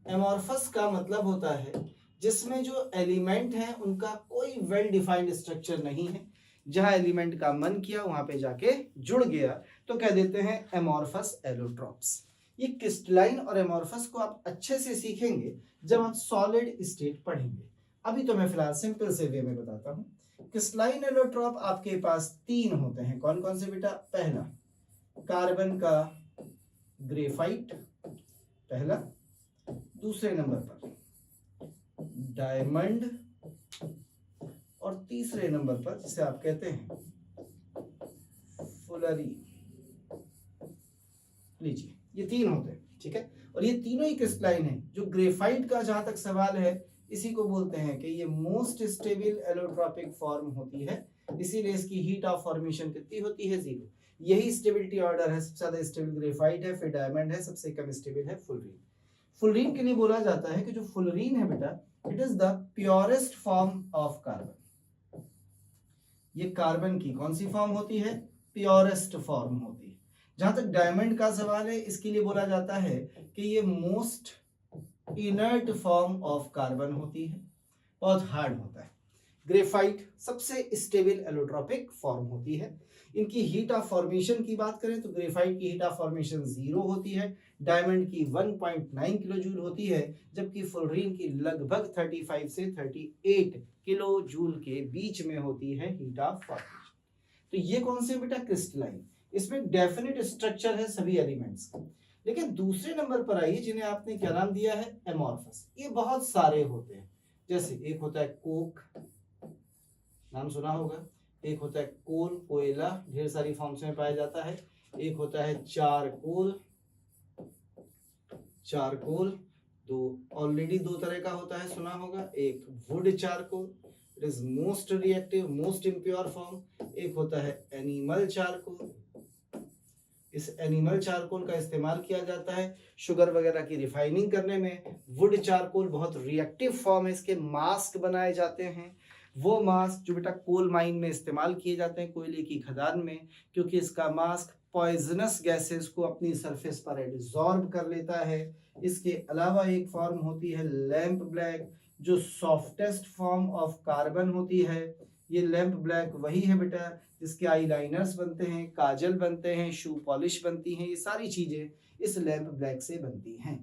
एमॉर्फस का मतलब होता है जिसमें जो एलिमेंट है उनका कोई वेल डिफाइंड स्ट्रक्चर नहीं है, जहां एलिमेंट का मन किया वहां पे जाके जुड़ गया, तो कह देते हैं एमॉर्फस एलोट्रॉप्स। ये क्रिस्टलाइन और एमॉर्फस को आप अच्छे से सीखेंगे जब आप सॉलिड स्टेट पढ़ेंगे। अभी तो मैं फिलहाल सिंपल से वे में बताता हूं। क्रिस्टलाइन एलोट्रॉप आपके पास तीन होते हैं। कौन कौन से बेटा? पहला कार्बन का ग्रेफाइट, पहला। दूसरे नंबर पर डायमंड, और तीसरे नंबर पर जिसे आप कहते हैं फुलरी। लीजिए, ये तीन होते हैं, ठीक है। और ये तीनों ही क्रिस्टलाइन है। जो ग्रेफाइट का जहां तक सवाल है, इसी को बोलते हैं कि ये मोस्ट स्टेबल एलोट्रॉपिक फॉर्म होती है, इसीलिए इसकी हीट ऑफ फॉर्मेशन कितनी होती है? 0। यही स्टेबिलिटी ऑर्डर है। सबसे ज्यादा स्टेबल ग्रेफाइट है, फिर डायमंड है, सबसे कम स्टेबल है फुलरीन। फुलरीन के लिए बोला जाता है कि जो फुलरीन है बेटा, it is the purest form of carbon. ये कार्बन की कौन सी फॉर्म होती है? प्योरेस्ट फॉर्म होती है। जहां तक डायमंड का सवाल है, इसके लिए बोला जाता है कि ये most inert form of carbon होती है, बहुत हार्ड होता है। ग्रेफाइट सबसे स्टेबल एलोट्रॉपिक फॉर्म होती है। इनकी हीट ऑफ फॉर्मेशन की बात करें तो ग्रेफाइट की हीट ऑफ फॉर्मेशन 0 होती है, डायमंड की 1.9 किलो जूल होती है, जबकि फुलरीन की लगभग 35 से 38 किलो जूल के बीच में होती है हीट ऑफ फॉर्मेशन। तो ये कौन से बेटा? क्रिस्टलाइन। इसमें डेफिनेट स्ट्रक्चर है सभी एलिमेंट्स का। लेकिन दूसरे नंबर पर आइए, जिन्हें आपने क्या नाम दिया है? एमॉर्फस। ये बहुत सारे होते हैं। जैसे एक होता है कोक, नाम सुना होगा। एक होता है कोल, कोयला, ढेर सारी फॉर्म्स में पाया जाता है। एक होता है चारकोल, चारकोल ऑलरेडी दो तरह का होता है, सुना होगा। एक would charcoal, it is most reactive, most impure form. एक होता है एनिमल चारकोल। इस एनिमल चारकोल का इस्तेमाल किया जाता है शुगर वगैरह की रिफाइनिंग करने में। वुड चारकोल बहुत रिएक्टिव फॉर्म है, इसके मास्क बनाए जाते हैं। वो मास्क जो बेटा कोल माइन में इस्तेमाल किए जाते हैं, कोयले की खदान में, क्योंकि इसका मास्क पॉइजनस गैसेस को अपनी सरफेस पर एब्जॉर्ब कर लेता है। इसके अलावा एक फॉर्म होती है लैंप ब्लैक, जो सॉफ्टेस्ट फॉर्म ऑफ कार्बन होती है। ये लैंप ब्लैक वही है बेटा जिसके आई लाइनर्स बनते हैं, काजल बनते हैं, शू पॉलिश बनती हैं, ये सारी चीजें इस लैंप ब्लैक से बनती हैं।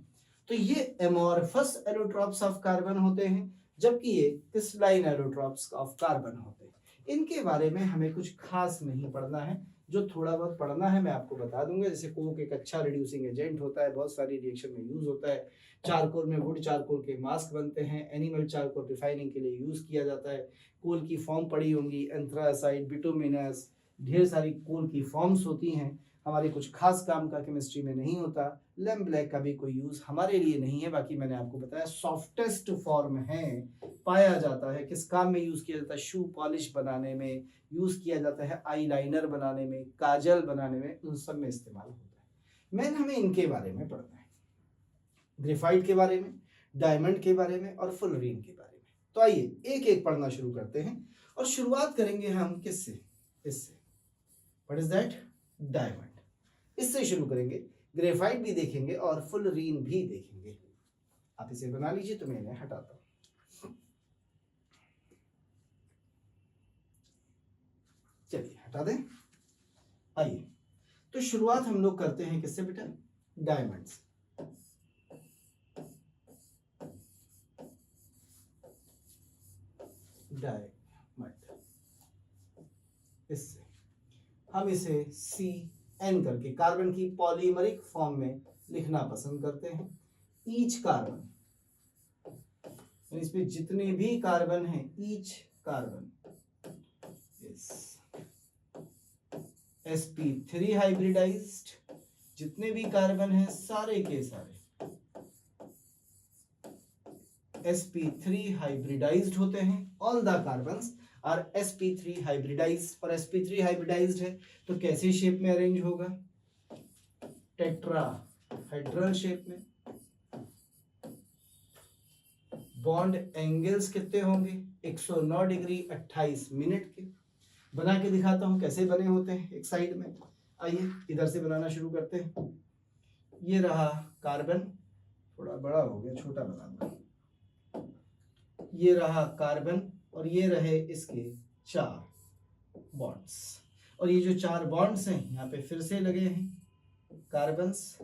तो ये एमॉर्फस एलोट्रॉप्स ऑफ कार्बन होते हैं, जबकि ये क्रिस्टलाइन एलोट्रॉप्स ऑफ कार्बन होते हैं। इनके बारे में हमें कुछ खास नहीं पढ़ना है, जो थोड़ा बहुत पढ़ना है मैं आपको बता दूंगा। जैसे कोक एक अच्छा रिड्यूसिंग एजेंट होता है, बहुत सारी रिएक्शन में यूज होता है। चारकोल में वुड चारकोल के मास्क बनते हैं। एनिमल चारकोल रिफाइनिंग के लिए यूज किया जाता है। कोल की फॉर्म पड़ी होंगी, एंथ्रासाइड, बिटुमिनस, ढेर सारी कोल की फॉर्म्स होती हैं। हमारे कुछ खास काम का केमिस्ट्री में नहीं होता। लैंप ब्लैक का भी कोई यूज हमारे लिए नहीं है। बाकी मैंने आपको बताया सॉफ्टेस्ट फॉर्म है, पाया जाता है। किस काम में यूज किया जाता है? शू पॉलिश बनाने में यूज किया जाता है, आई लाइनर बनाने में, काजल बनाने में, उन सब में इस्तेमाल होता है। मेन हमें इनके बारे में पढ़ना है। ग्रेफाइट के बारे में, डायमंड के बारे में और फुलरीन के बारे में। तो आइए एक एक पढ़ना शुरू करते हैं और शुरुआत करेंगे हम किससे? इससे। What is that? डायमंड। इससे शुरू करेंगे, ग्रेफाइट भी देखेंगे और फुलरीन भी देखेंगे। आप इसे बना लीजिए तो मैं इन्हें हटाता हूं। चलिए हटा दें। आइए तो शुरुआत हम लोग करते हैं किससे बेटा? डायमंड से। डायमंड, इससे हम इसे CN करके कार्बन की पॉलीमरिक फॉर्म में लिखना पसंद करते हैं। ईच कार्बन, इसमें जितने भी कार्बन हैं, each carbon is sp3 hybridised. जितने भी कार्बन हैं सारे के सारे sp3 हाइब्रिडाइज्ड होते हैं। All the carbons are sp3 hybridized. और sp3 हाइब्रिडाइज्ड है तो कैसे शेप में अरेंज होगा? टेट्राहेड्रल शेप में। बॉन्ड एंगल्स कितने होंगे? 109 डिग्री 28 मिनट के। बना के दिखाता हूं कैसे बने होते हैं एक साइड में। आइए इधर से बनाना शुरू करते हैं। ये रहा कार्बन, थोड़ा बड़ा हो गया, छोटा बना दूंगा। ये रहा कार्बन और ये रहे इसके 4 बॉन्ड्स। और ये जो 4 बॉन्ड्स हैं यहाँ पे फिर से लगे हैं कार्बन्स।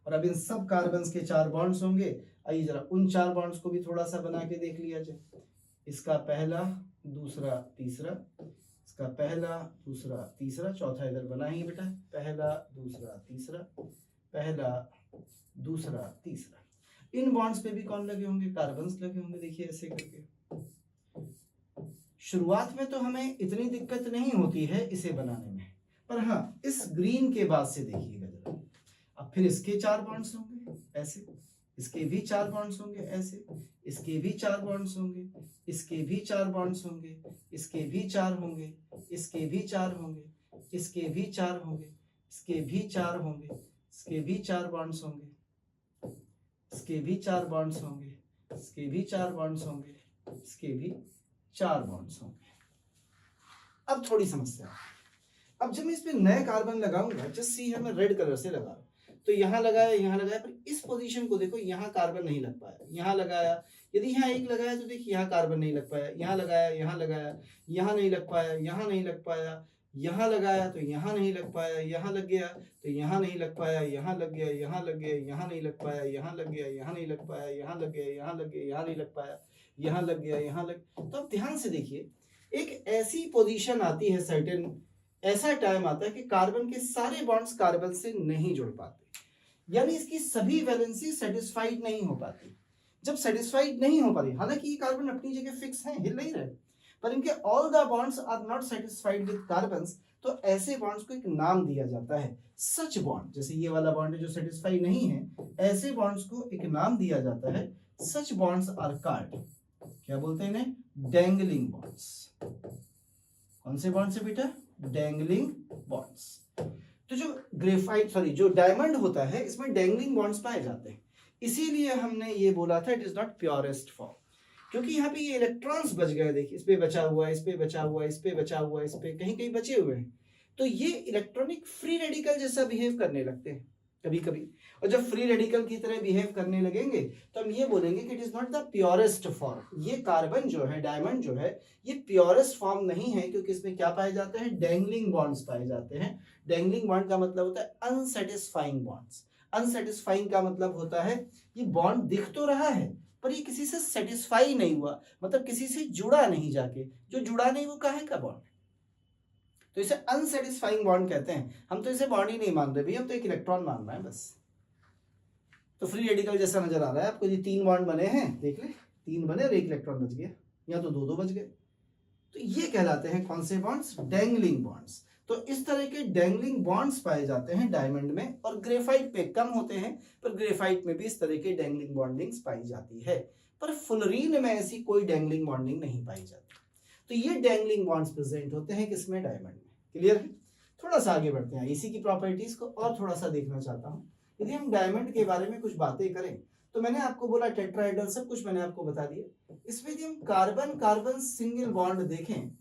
और अब इन सब कार्बन्स के 4 बॉन्ड्स होंगे। आइए जरा उन 4 बॉन्ड्स को भी थोड़ा सा बना के देख लिया जाए। इसका पहला, दूसरा, तीसरा, इसका पहला, दूसरा, तीसरा, चौथा इधर बना ही बेटा। पहला, दूसरा, तीसरा, पहला, दूसरा, तीसरा। इन बॉन्ड्स पे भी कौन लगे होंगे? कार्बन्स लगे होंगे। देखिए ऐसे करके। शुरुआत में तो हमें इतनी दिक्कत नहीं होती है इसे बनाने में, पर हाँ इस ग्रीन के बाद से देखिएगा जरा। अब फिर इसके 4 बॉन्ड्स होंगे ऐसे, इसके भी 4 बॉन्ड्स होंगे ऐसे, इसके भी 4 बॉन्ड्स होंगे, इसके भी 4 बॉन्ड्स होंगे, इसके भी 4 होंगे, इसके भी 4 होंगे, इसके भी 4 होंगे, इसके भी 4 होंगे, इसके भी 4 बॉन्ड्स होंगे, इसके भी 4 बॉन्ड्स होंगे, इसके भी 4 बॉन्ड्स होंगे, इसके भी 4 बॉन्ड्स होंगे। अब थोड़ी समस्या है। अब जब मैं इस पे नए कार्बन लगाऊंगा, जस्ट सी है मैं रेड कलर से लगा रहा हूं, तो यहाँ लगाया, पर इस पोजीशन को देखो, यहाँ कार्बन नहीं लग पाया। यहाँ लगाया, यदि यहाँ एक लगाया तो देखिए यहाँ कार्बन नहीं लग पाया। यहाँ लगाया, यहाँ लगाया, यहाँ नहीं लग पाया, यहाँ नहीं लग पाया, यहाँ लगाया तो यहाँ नहीं लग पाया, यहाँ लग गया तो यहाँ नहीं लग पाया, यहाँ लग गया, यहाँ लग गया, यहाँ नहीं लग पाया, यहाँ लग गया, यहाँ नहीं लग पाया, यहाँ लग गया, यहाँ लग गया, यहाँ नहीं लग पाया, यहाँ लग गया, यहाँ लग। तो अब ध्यान से देखिए, एक ऐसी पोजीशन आती है, सर्टेन ऐसा टाइम आता है कि कार्बन के सारे बॉन्ड्स कार्बन से नहीं जुड़ पाते, यानी इसकी सभी वैलेंसी सेटिस्फाइड नहीं हो पाती। जब सेटिस्फाइड नहीं हो पाती, हालांकि ये कार्बन अपनी जगह फिक्स हैं, हिल नहीं रहे, पर इनके all the bonds are not satisfied with carbons, तो ऐसे बॉन्ड्स को एक नाम दिया जाता है सच बॉन्ड। जैसे ये वाला बॉन्ड है जो सेटिस्फाइड नहीं है, ऐसे बॉन्ड्स को एक नाम दिया जाता है सच बॉन्ड्स आर कॉल्ड, क्या बोलते हैं इन्हें? Dangling bonds. कौन से बॉन्ड से बेटा? Dangling bonds. तो जो डायमंड होता है इसमें डैंगलिंग बॉन्ड्स पाए जाते हैं, इसीलिए हमने ये बोला था it is not purest form, क्योंकि यहाँ पे ये इलेक्ट्रॉन्स बच गए। देखिए इस पे बचा हुआ है, इस पे बचा हुआ है, इस पे बचा हुआ है, इस पे कहीं कहीं बचे हुए हैं, तो ये इलेक्ट्रॉनिक फ्री रेडिकल जैसा बिहेव करने लगते हैं कभी कभी। और जब फ्री रेडिकल की तरह बिहेव करने लगेंगे तो हम ये बोलेंगे कि it is not the purest form. ये कार्बन जो है, डायमंड जो है, ये प्योरेस्ट फॉर्म नहीं है, क्योंकि इसमें क्या पाए जाते हैं? डैंगलिंग बॉन्ड्स पाए जाते हैं। डैंगलिंग बॉन्ड का मतलब होता है अनसेटिस्फाइंग बॉन्ड्स। अनसेटिस्फाइंग का मतलब होता है ये बॉन्ड दिख तो रहा है पर ये किसी से सेटिस्फाई नहीं हुआ, मतलब किसी से जुड़ा नहीं जाके। जो जुड़ा नहीं वो काहे का बॉन्ड? तो इसे अनसेटिस्फाइंग बॉन्ड कहते हैं। हम तो इसे बॉन्ड ही नहीं मान रहे भैया, हम तो एक इलेक्ट्रॉन मान रहे हैं बस। तो फ्री रेडिकल जैसा नजर आ रहा है आपको। ये 3 बॉन्ड बने हैं, देख ले, 3 बने और 1 इलेक्ट्रॉन बच गया, या तो 2-2 बच गए। तो ये कहलाते हैं कौन से बॉन्ड्स? Dangling bonds. तो इस तरह के डैंगलिंग बॉन्ड्स पाए जाते हैं डायमंड में, और ग्रेफाइट पे कम होते हैं, पर ग्रेफाइट में भी इस तरह के डैंगलिंग बॉन्डिंग्स पाई जाती है। पर फुलरीन में ऐसी कोई डैंगलिंग बॉन्डिंग नहीं पाई जाती। तो ये डैंगलिंग बॉन्ड्स प्रेजेंट होते हैं किसमें? डायमंड में। क्लियर है? थोड़ा सा आगे बढ़ते हैं, इसी की प्रॉपर्टीज को और थोड़ा सा देखना चाहता हूं। यदि हम डायमंड के बारे में कुछ बातें करें तो मैंने आपको बोला टेट्राहेड्रल, सब कुछ मैंने आपको बता दिया। इसमें यदि हम कार्बन कार्बन सिंगल बॉन्ड देखें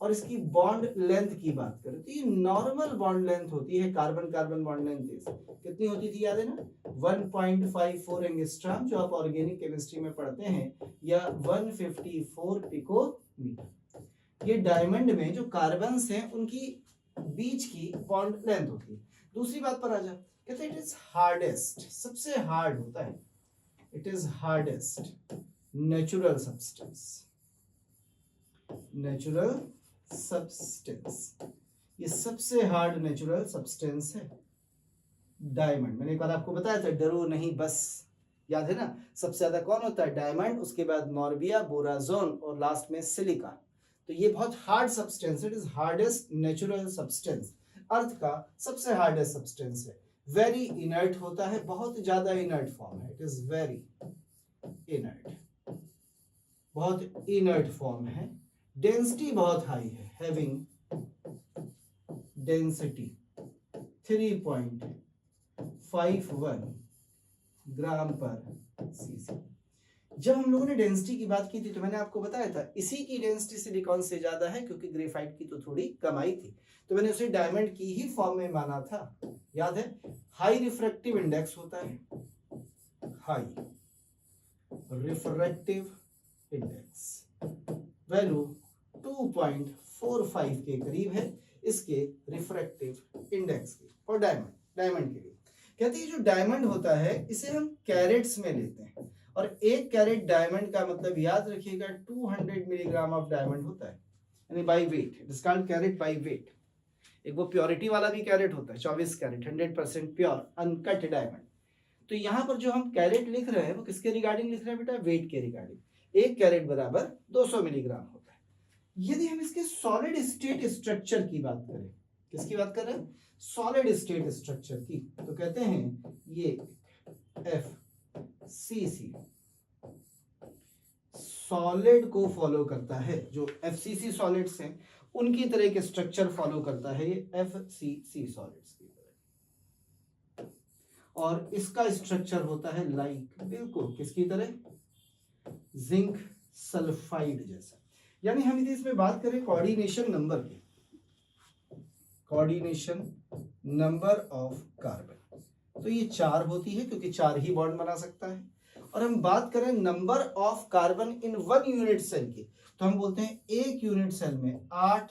और इसकी बॉन्ड लेंथ की बात करें तो ये नॉर्मल बॉन्ड लेंथ होती है कार्बन कार्बन बॉन्ड लेंथ कितनी होती थी याद है ना, 1.54 एंगस्ट्रॉम, जो आप ऑर्गेनिक केमिस्ट्री में पढ़ते हैं, या 154 पिकोमीटर। ये डायमंड में जो कार्बन्स हैं उनकी बीच की बॉन्ड लेंथ होती है। दूसरी बात पर आ जा, कहते हैं इट इज हार्डेस्ट, सबसे हार्ड होता है, it is hardest natural substance, natural substance, ये सबसे हार्ड नेचुरल सब्सटेंस है डायमंड। मैंने एक बार आपको बताया था, डरो नहीं बस, याद है ना, सबसे ज्यादा कौन होता है, डायमंड, उसके बाद नॉर्बिया, बोराजोन और लास्ट में सिलिका। तो ये बहुत hard substance, it is hardest natural substance, earth का सबसे हार्डेस्ट सब्सटेंस है। वेरी इनर्ट होता है, बहुत ज्यादा इनर्ट फॉर्म है, इट इज वेरी इनर्ट, बहुत इनर्ट फॉर्म है। डेंसिटी बहुत हाई है, having density 3.51 gram per cc. जब हम लोगों ने डेंसिटी की बात की थी तो मैंने आपको बताया था इसी की डेंसिटी सिलिकॉन से ज्यादा है, क्योंकि ग्रेफाइट की तो थोड़ी कम आई थी, तो मैंने उसे डायमंड की ही फॉर्म में माना था, याद है। हाई रिफ्रैक्टिव इंडेक्स होता है, हाई रिफ्रैक्टिव इंडेक्स, वैल्यू 2.45 के करीब है इसके रिफ्रैक्टिव इंडेक्स की, और डायमंड के लिए कहते हैं जो डायमंड होता है इसे हम कैरेट्स में लेते हैं, और एक कैरेट डायमंड का मतलब याद रखिएगा 200 मिलीग्राम ऑफ डायमंड होता है, यानी by weight, it is called carat by weight. एक वो प्योरिटी वाला भी कैरेट होता है, 24 कैरेट 100% प्योर अनकट डायमंड। तो यहाँ पर जो हम कैरेट लिख रहे हैं वो किसके रिगार्डिंग लिख रहे हैं बेटा, वेट के रिगार्डिंग। एक कैरेट बराबर 200 मिलीग्राम होता है। यदि हम इसके सॉलिड स्टेट स्ट्रक्चर की बात करें, किसकी बात कर रहे हैं, सॉलिड स्टेट स्ट्रक्चर की, तो कहते हैं ये FCC सॉलिड को फॉलो करता है, जो FCC सॉलिड्स हैं उनकी तरह के स्ट्रक्चर फॉलो करता है ये FCC सॉलिड्स की तरह, और इसका स्ट्रक्चर होता है लाइक, बिल्कुल किसकी तरह, जिंक सल्फाइड जैसा। यानी हम यदि इसमें बात करें कोऑर्डिनेशन नंबर की, कोऑर्डिनेशन नंबर ऑफ कार्बन, तो ये 4 होती है, क्योंकि 4 ही बॉन्ड बना सकता है। और हम बात करें number of carbon in 1 unit cell की, तो हम बोलते हैं एक यूनिट सेल में 8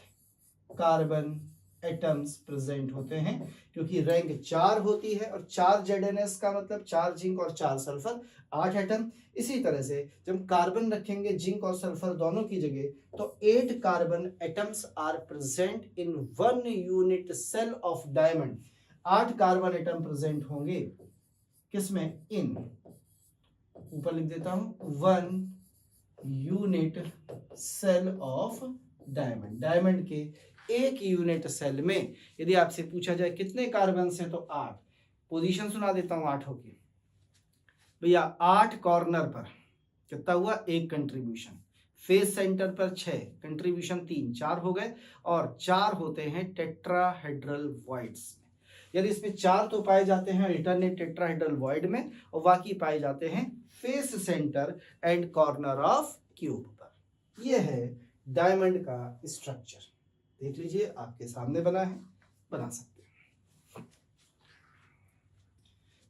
कार्बन एटम्स प्रेजेंट होते हैं, क्योंकि रैंक 4 होती है, और 4 ZnS का मतलब 4 जिंक और 4 सल्फर, 8 एटम। इसी तरह से जब कार्बन रखेंगे जिंक और सल्फर दोनों की जगह, तो 8 carbon atoms are present in 1 unit cell of diamond. 8 carbon atom present होंगे किसमें, इन, ऊपर लिख देता हूं, 1 unit cell of diamond. Diamond के एक यूनिट सेल में यदि आपसे पूछा जाए कितने कार्बन से, तो 8। पोजीशन सुना देता हूं 8 की भैया। 8 कॉर्नर पर कितना हुआ, 1 कंट्रीब्यूशन, फेस सेंटर पर 6 कंट्रीब्यूशन, 3, 4 हो गए, और 4 होते हैं टेट्राहेड्रल वॉइड्स में। यदि इसमें 4 तो पाए जाते हैं अल्टरनेट टेट्राहेड्रल वॉइड में, और बाकी पाए जाते हैं face centre and corner of cube पर। यह है डायमंड का स्ट्रक्चर, देख लीजिए आपके सामने बना है, बना सकते हैं।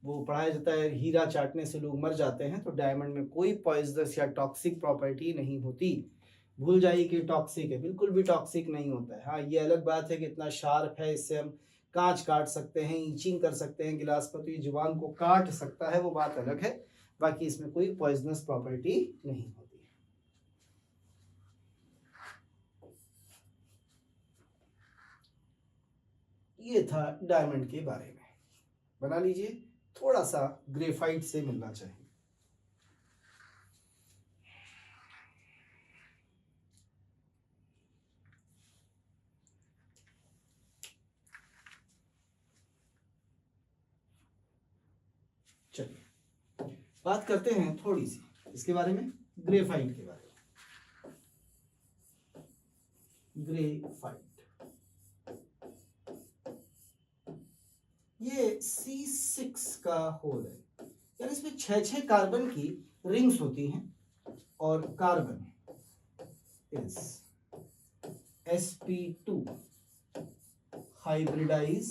वो पढ़ाया जाता है हीरा चाटने से लोग मर जाते हैं, तो डायमंड में कोई पॉइजनस या टॉक्सिक प्रॉपर्टी नहीं होती। भूल जाइए कि टॉक्सिक है, बिल्कुल भी टॉक्सिक नहीं होता है। हाँ, ये अलग बात है कि इतना शार्प है, इससे हम कांच काट सकते हैं, ईचिंग कर सकते हैं गिलास पर, तो ये जुबान को काट सकता है, वो बात अलग है। बाकी इसमें कोई पॉइजनस प्रॉपर्टी नहीं होती। ये था डायमंड के बारे में, बना लीजिए। थोड़ा सा ग्रेफाइट से मिलना चाहिए। चलिए बात करते हैं थोड़ी सी इसके बारे में, ग्रेफाइट के बारे में। ग्रेफाइट ये C6 का होल है, यानी इसमें 6 कार्बन की रिंग्स होती हैं और कार्बन इज sp2 हाइब्रिडाइज,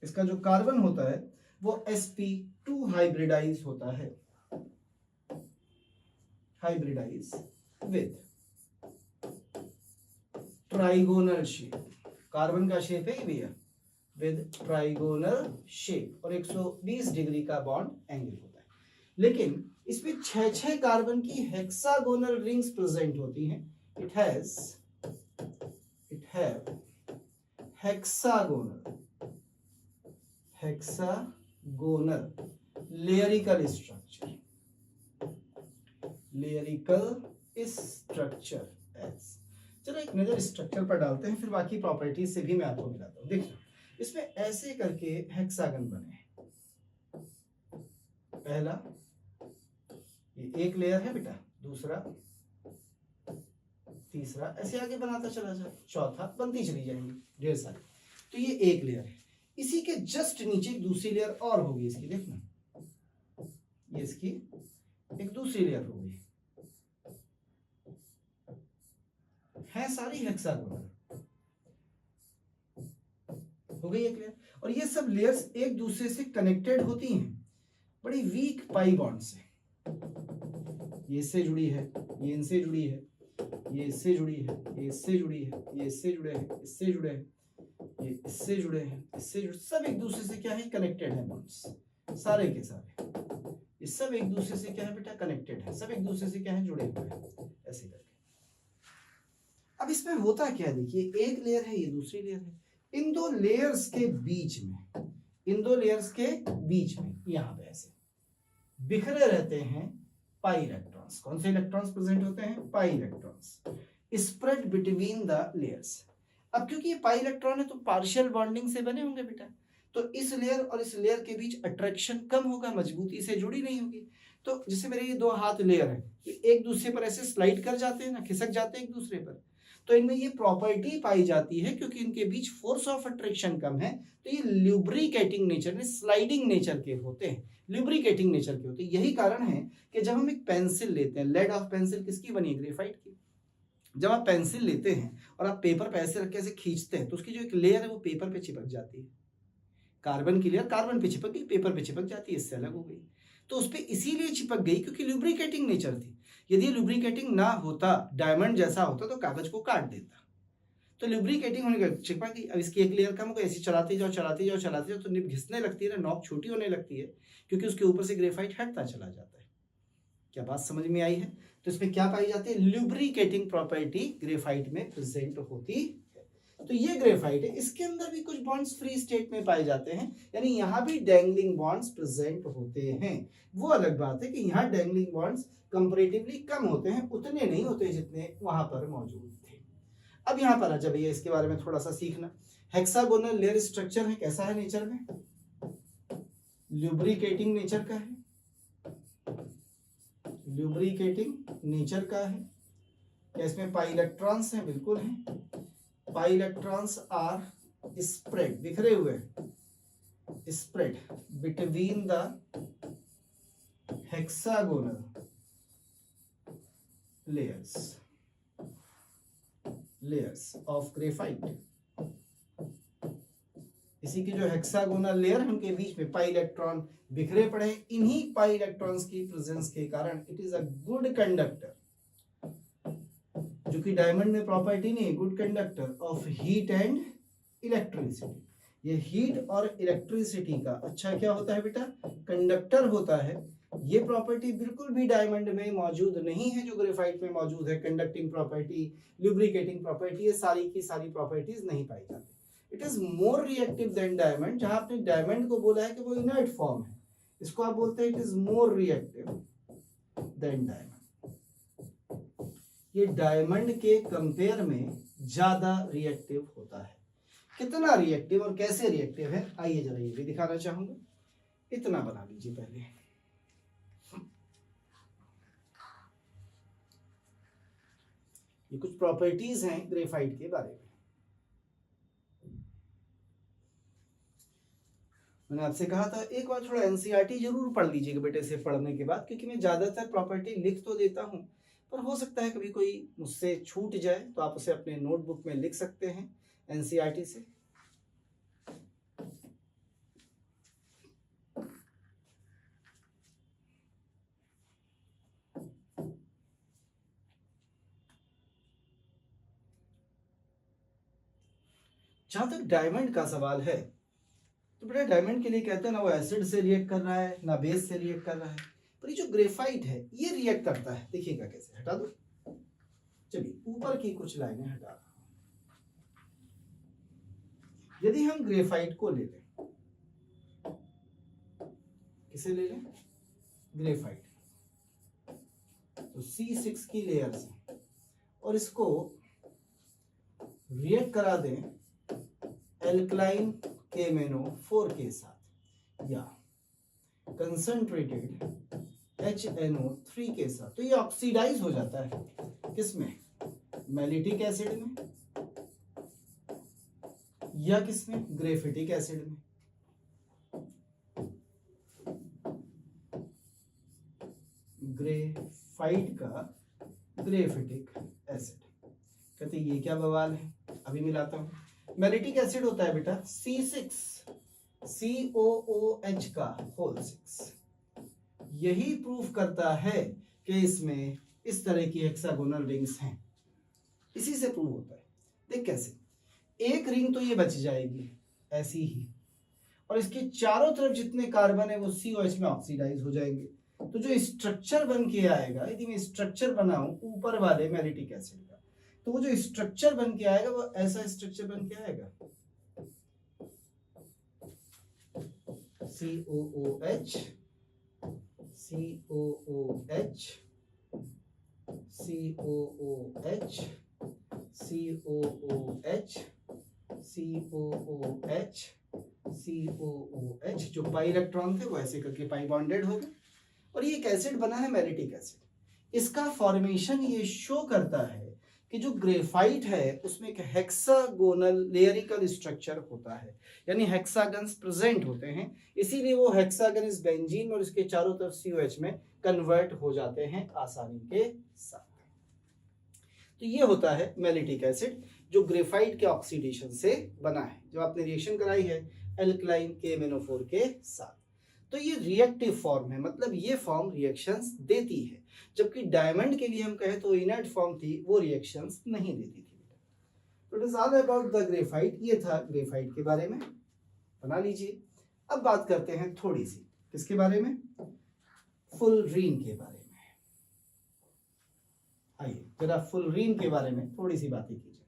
इसका जो कार्बन होता है वो sp2 हाइब्रिडाइज होता है, hybridize with trigonal shape, carbon का शेप है भैया विद ट्राइगोनल शेप और 120 डिग्री का बॉन्ड एंगल होता है। लेकिन इसमें 6 कार्बन की हेक्सागोनल रिंग्स प्रेजेंट होती हैं। It have hexagonal layerical structure as. चलो एक नजर स्ट्रक्चर पर डालते हैं, फिर बाकी प्रॉपर्टीज से भी मैं आपको मिलाता हूँ। देखिए इसमें ऐसे करके हेक्सागन बने, पहला ये एक लेयर है बेटा, दूसरा, तीसरा, ऐसे आगे बनाता चला जाए, चौथा, बनती चली जाएंगी ढेर सारी। तो ये एक लेयर है, इसी के जस्ट नीचे एक दूसरी लेयर और होगी इसकी, देखना ये इसकी एक दूसरी लेयर होगी, है सारी हेक्सागोनल, हो गई एक लेयर। और ये सब लेयर्स एक दूसरे से कनेक्टेड होती हैं बड़ी वीक पाई बॉन्ड से, ये इससे जुड़ी है, ये इनसे जुड़ी है, ये इससे जुड़ी है, ये इससे जुड़ी है, ये इससे जुड़े हैं, इससे जुड़े हैं, ये इससे जुड़े हैं, इससे जुड़े, सब एक दूसरे से क्या है, कनेक्टेड है बॉन्ड्स, सारे के सारे ये सब एक दूसरे से क्या है बेटा, कनेक्टेड है, सब एक दूसरे से क्या है, जुड़े हुए हैं, ऐसे करके। अब इसमें होता क्या है, देखिए एक लेयर है, ये दूसरी लेयर है, इन दो लेयर्स के बीच में, यहां पे ऐसे बिखरे रहते हैं पाई इलेक्ट्रॉन्स। कौन से इलेक्ट्रॉन्स प्रेजेंट होते हैं, pi electrons spread between the layers. अब क्योंकि ये पाई इलेक्ट्रॉन है तो पार्शियल बॉन्डिंग से बने होंगे बेटा, तो इस लेयर और इस लेयर के बीच अट्रैक्शन कम होगा, मजबूती से जुड़ी नहीं होगी। तो जैसे मेरे ये दो हाथ लेयर है, ये एक दूसरे पर ऐसे स्लाइड कर जाते हैं ना, खिसक जाते हैं एक दूसरे पर, तो इनमें ये प्रॉपर्टी पाई जाती है क्योंकि इनके बीच फोर्स ऑफ अट्रैक्शन कम है, तो ये ल्यूब्रिकेटिंग नेचर में, स्लाइडिंग नेचर के होते हैं, ल्यूब्रिकेटिंग नेचर के होते हैं। यही कारण है कि जब हम एक पेंसिल लेते हैं, लेड ऑफ पेंसिल किसकी बनी है, ग्रेफाइट की। जब आप पेंसिल लेते हैं और आप पेपर पे ऐसे रख के ऐसे खींचते हैं तो उसकी जो एक लेयर है वो पेपर पे चिपक जाती है, कार्बन की लेयर कार्बन पे चिपक गई, पेपर पे चिपक जाती है, इससे अलग हो गई। तो उस पर इसीलिए चिपक गई क्योंकि ल्यूब्रिकेटिंग नेचर थी। यदि ल्यूब्रिकेटिंग ना होता, डायमंड जैसा होता, तो कागज को काट देता। तो ल्यूब्रिकेटिंग होने का चिपक गई। अब इसकी एक लेयर कम हो गई, ऐसे चलाते जाओ तो निब घिसने लगती है ना, नॉक छोटी होने लगती है क्योंकि उसके ऊपर से ग्रेफाइट हटता चला जाता है। क्या बात समझ में आई है? तो इसमें क्या पाई जाती है, ल्यूब्रिकेटिंग प्रॉपर्टी ग्रेफाइट में प्रेजेंट होती है। तो ये ग्रेफाइट है, इसके अंदर भी कुछ बॉन्ड्स फ्री स्टेट में पाए जाते हैं, यानी यहाँ भी डैंगलिंग बॉन्ड्स प्रेजेंट होते हैं। वो अलग बात है कि यहाँ डैंगलिंग बॉन्ड्स कंपैरेटिवली कम होते हैं, उतने नहीं होते जितने वहां पर मौजूद थे। अब यहाँ पर जब ये इसके बारे में थोड़ा सा सीखना, हेक्सागोनल लेयर स्ट्रक्चर है, कैसा है नेचर में, ल्यूब्रिकेटिंग नेचर का है, ल्यूब्रिकेटिंग नेचर का है। क्या इसमें पाई इलेक्ट्रॉन्स हैं? बिल्कुल हैं। पाई इलेक्ट्रॉन्स आर स्प्रेड, बिखरे हुए, spread between the hexagonal layers of graphite. इसी की जो हेक्सागोनल लेयर है उनके बीच में पाई इलेक्ट्रॉन बिखरे पड़े। इन्हीं पाई इलेक्ट्रॉन्स की प्रेजेंस के कारण it is a good conductor, जो कि डायमंड में प्रॉपर्टी नहीं है, good conductor of heat and electricity. ये हीट और इलेक्ट्रिसिटी का अच्छा क्या होता है बेटा, कंडक्टर होता है। ये प्रॉपर्टी बिल्कुल भी डायमंड में मौजूद नहीं है जो ग्रेफाइट में मौजूद है। कंडक्टिंग प्रॉपर्टी, लुब्रिकेटिंग प्रॉपर्टी, ये सारी की सारी प्रॉपर्टीज नहीं पाई जाती। It is more reactive than diamond. जहां आपने डायमंड को बोला है कि वो इनर्ट फॉर्म है, इसको आप बोलते हैं it is more reactive than diamond. ये डायमंड के कंपेयर में ज्यादा रिएक्टिव होता है। कितना रिएक्टिव और कैसे रिएक्टिव है, आइए जरा ये भी दिखाना चाहूंगा। इतना बना लीजिए पहले। ये कुछ प्रॉपर्टीज हैं ग्रेफाइट के बारे में। मैंने आपसे कहा था एक बार थोड़ा एनसीईआरटी जरूर पढ़ लीजिएगा बेटे से पढ़ने के बाद, क्योंकि मैं ज़्यादातर प्रॉपर्टी लिख तो देता हूँ, पर हो सकता है कभी कोई मुझसे छूट जाए तो आप उसे अपने नोटबुक में लिख सकते हैं एनसीईआरटी से। जहां तक डायमंड का सवाल है तो बेटा डायमंड के लिए कहते हैं ना वो एसिड से रिएक्ट कर रहा है ना बेस से रिएक्ट कर रहा है, पर ये जो ग्रेफाइट है ये रिएक्ट करता है। देखिएगा कैसे, हटा दो। चलिए ऊपर की कुछ लाइनें हटा दो। यदि हम ग्रेफाइट को ले लें, किसे ले लें? ग्रेफाइट। तो C6 की लेयर से और इसको रिएक्ट करा दें एल्कलाइन KMnO4 के साथ या कंसंट्रेटेड HNO3 के साथ, तो ये ऑक्सीडाइज हो जाता है किसमें? मैलिटिक एसिड में या किसमें? ग्रेफिटिक एसिड में। ग्रेफाइट का ग्रेफिटिक एसिड। कहते ये क्या बवाल है, अभी मिलाता हूं। मैलिटिक एसिड होता है बेटा C6COOH का होल 6। यही प्रूफ करता है कि इसमें इस तरह की हेक्सागोनल रिंग्स हैं, इसी से प्रूव होता है। देख कैसे, एक रिंग तो ये बच जाएगी ऐसी ही, और इसके चारों तरफ जितने कार्बन है वो COH में ऑक्सीडाइज हो जाएंगे। तो जो स्ट्रक्चर बन के आएगा, यदि मैं स्ट्रक्चर बनाऊं ऊपर वाले मैलिटिक एसिड का, तो वो जो स्ट्रक्चर बन के आएगा वो ऐसा स्ट्रक्चर बन के आएगा COOH COOH COOH COOH COOH COOH। जो पाई इलेक्ट्रॉन थे वो ऐसे करके पाई बॉन्डेड हो गए और ये एक एसिड बना है मैलिटिक एसिड। इसका फॉर्मेशन ये शो करता है कि जो ग्रेफाइट है उसमें एक हेक्सागोनल लेयरिकल स्ट्रक्चर होता है, यानी हेक्सागन्स प्रेजेंट होते हैं, इसीलिए वो हेक्सागन इस बेंजीन और इसके चारों तरफ COH में कन्वर्ट हो जाते हैं आसानी के साथ। तो ये होता है मैलिटिक एसिड जो ग्रेफाइट के ऑक्सीडेशन से बना है, जो आपने रिएक्शन कराई है एल्कलाइन KMnO4 के साथ। तो ये रिएक्टिव फॉर्म है, मतलब ये फॉर्म रिएक्शंस देती है, जबकि डायमंड के लिए हम कहें तो इनर्ट फॉर्म थी, वो रिएक्शंस नहीं देती थी। तो it is all about the graphite. ये था ग्रेफाइट के बारे में, बना लीजिए। अब बात करते हैं थोड़ी सी किसके बारे में? फुलरीन के बारे में। आइए जरा फुलरीन के बारे में थोड़ी सी बातें कीजिए।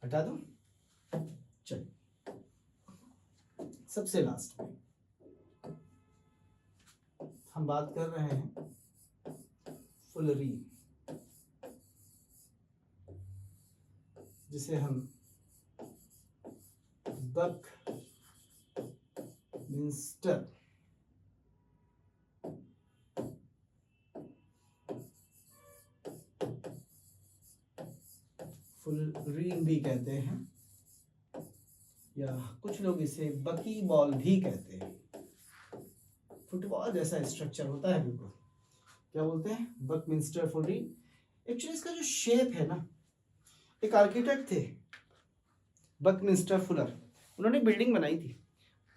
हटा दो। चलिए सबसे लास्ट में हम बात कर रहे हैं फुलरीन, जिसे हम बकमिंस्टर फुलरीन भी कहते हैं, या कुछ लोग इसे बकी बॉल भी कहते हैं। फुटबॉल जैसा स्ट्रक्चर होता है बिल्कुल, क्या बोलते हैं? Buckminster fullerene. एक्चुअली इसका जो शेप है ना, एक आर्किटेक्ट थे बकमिंस्टर फुलर, उन्होंने बिल्डिंग बनाई थी,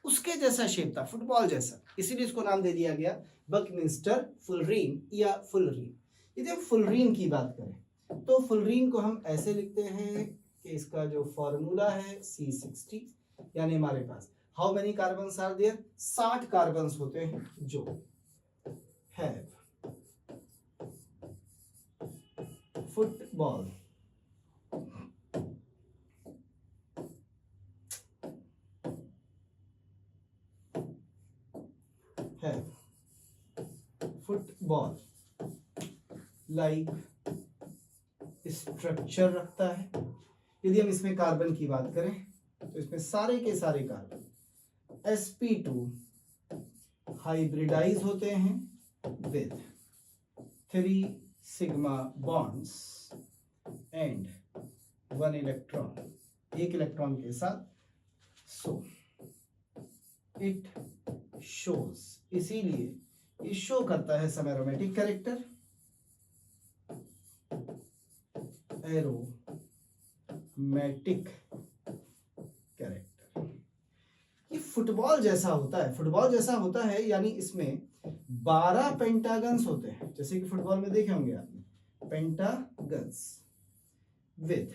उसके जैसा शेप था, फुटबॉल जैसा, इसीलिए इसको नाम दे दिया गया बकमिंस्टर फुलरीन या फुलरीन। यदि हम फुलरीन की बात करें तो फुलरीन को हम ऐसे लिखते हैं कि इसका जो फॉर्मूला है C60, यानी हमारे पास how many carbons are there? 60 carbons होते हैं जो have football football like structure रखता है। यदि हम इसमें कार्बन की बात करें तो इसमें सारे के सारे कार्बन sp2 हाइब्रिडाइज होते हैं with 3 sigma bonds and 1 electron, एक इलेक्ट्रॉन के साथ सो इट शोज, इसीलिए ये शो करता है सम एरोमेटिक कैरेक्टर, एरोमेटिक कैरेक्टर। ये फुटबॉल जैसा होता है, फुटबॉल जैसा होता है यानी इसमें 12 पेंटागन्स होते हैं, जैसे कि फुटबॉल में देखे होंगे आपने, पेंटागन्स विद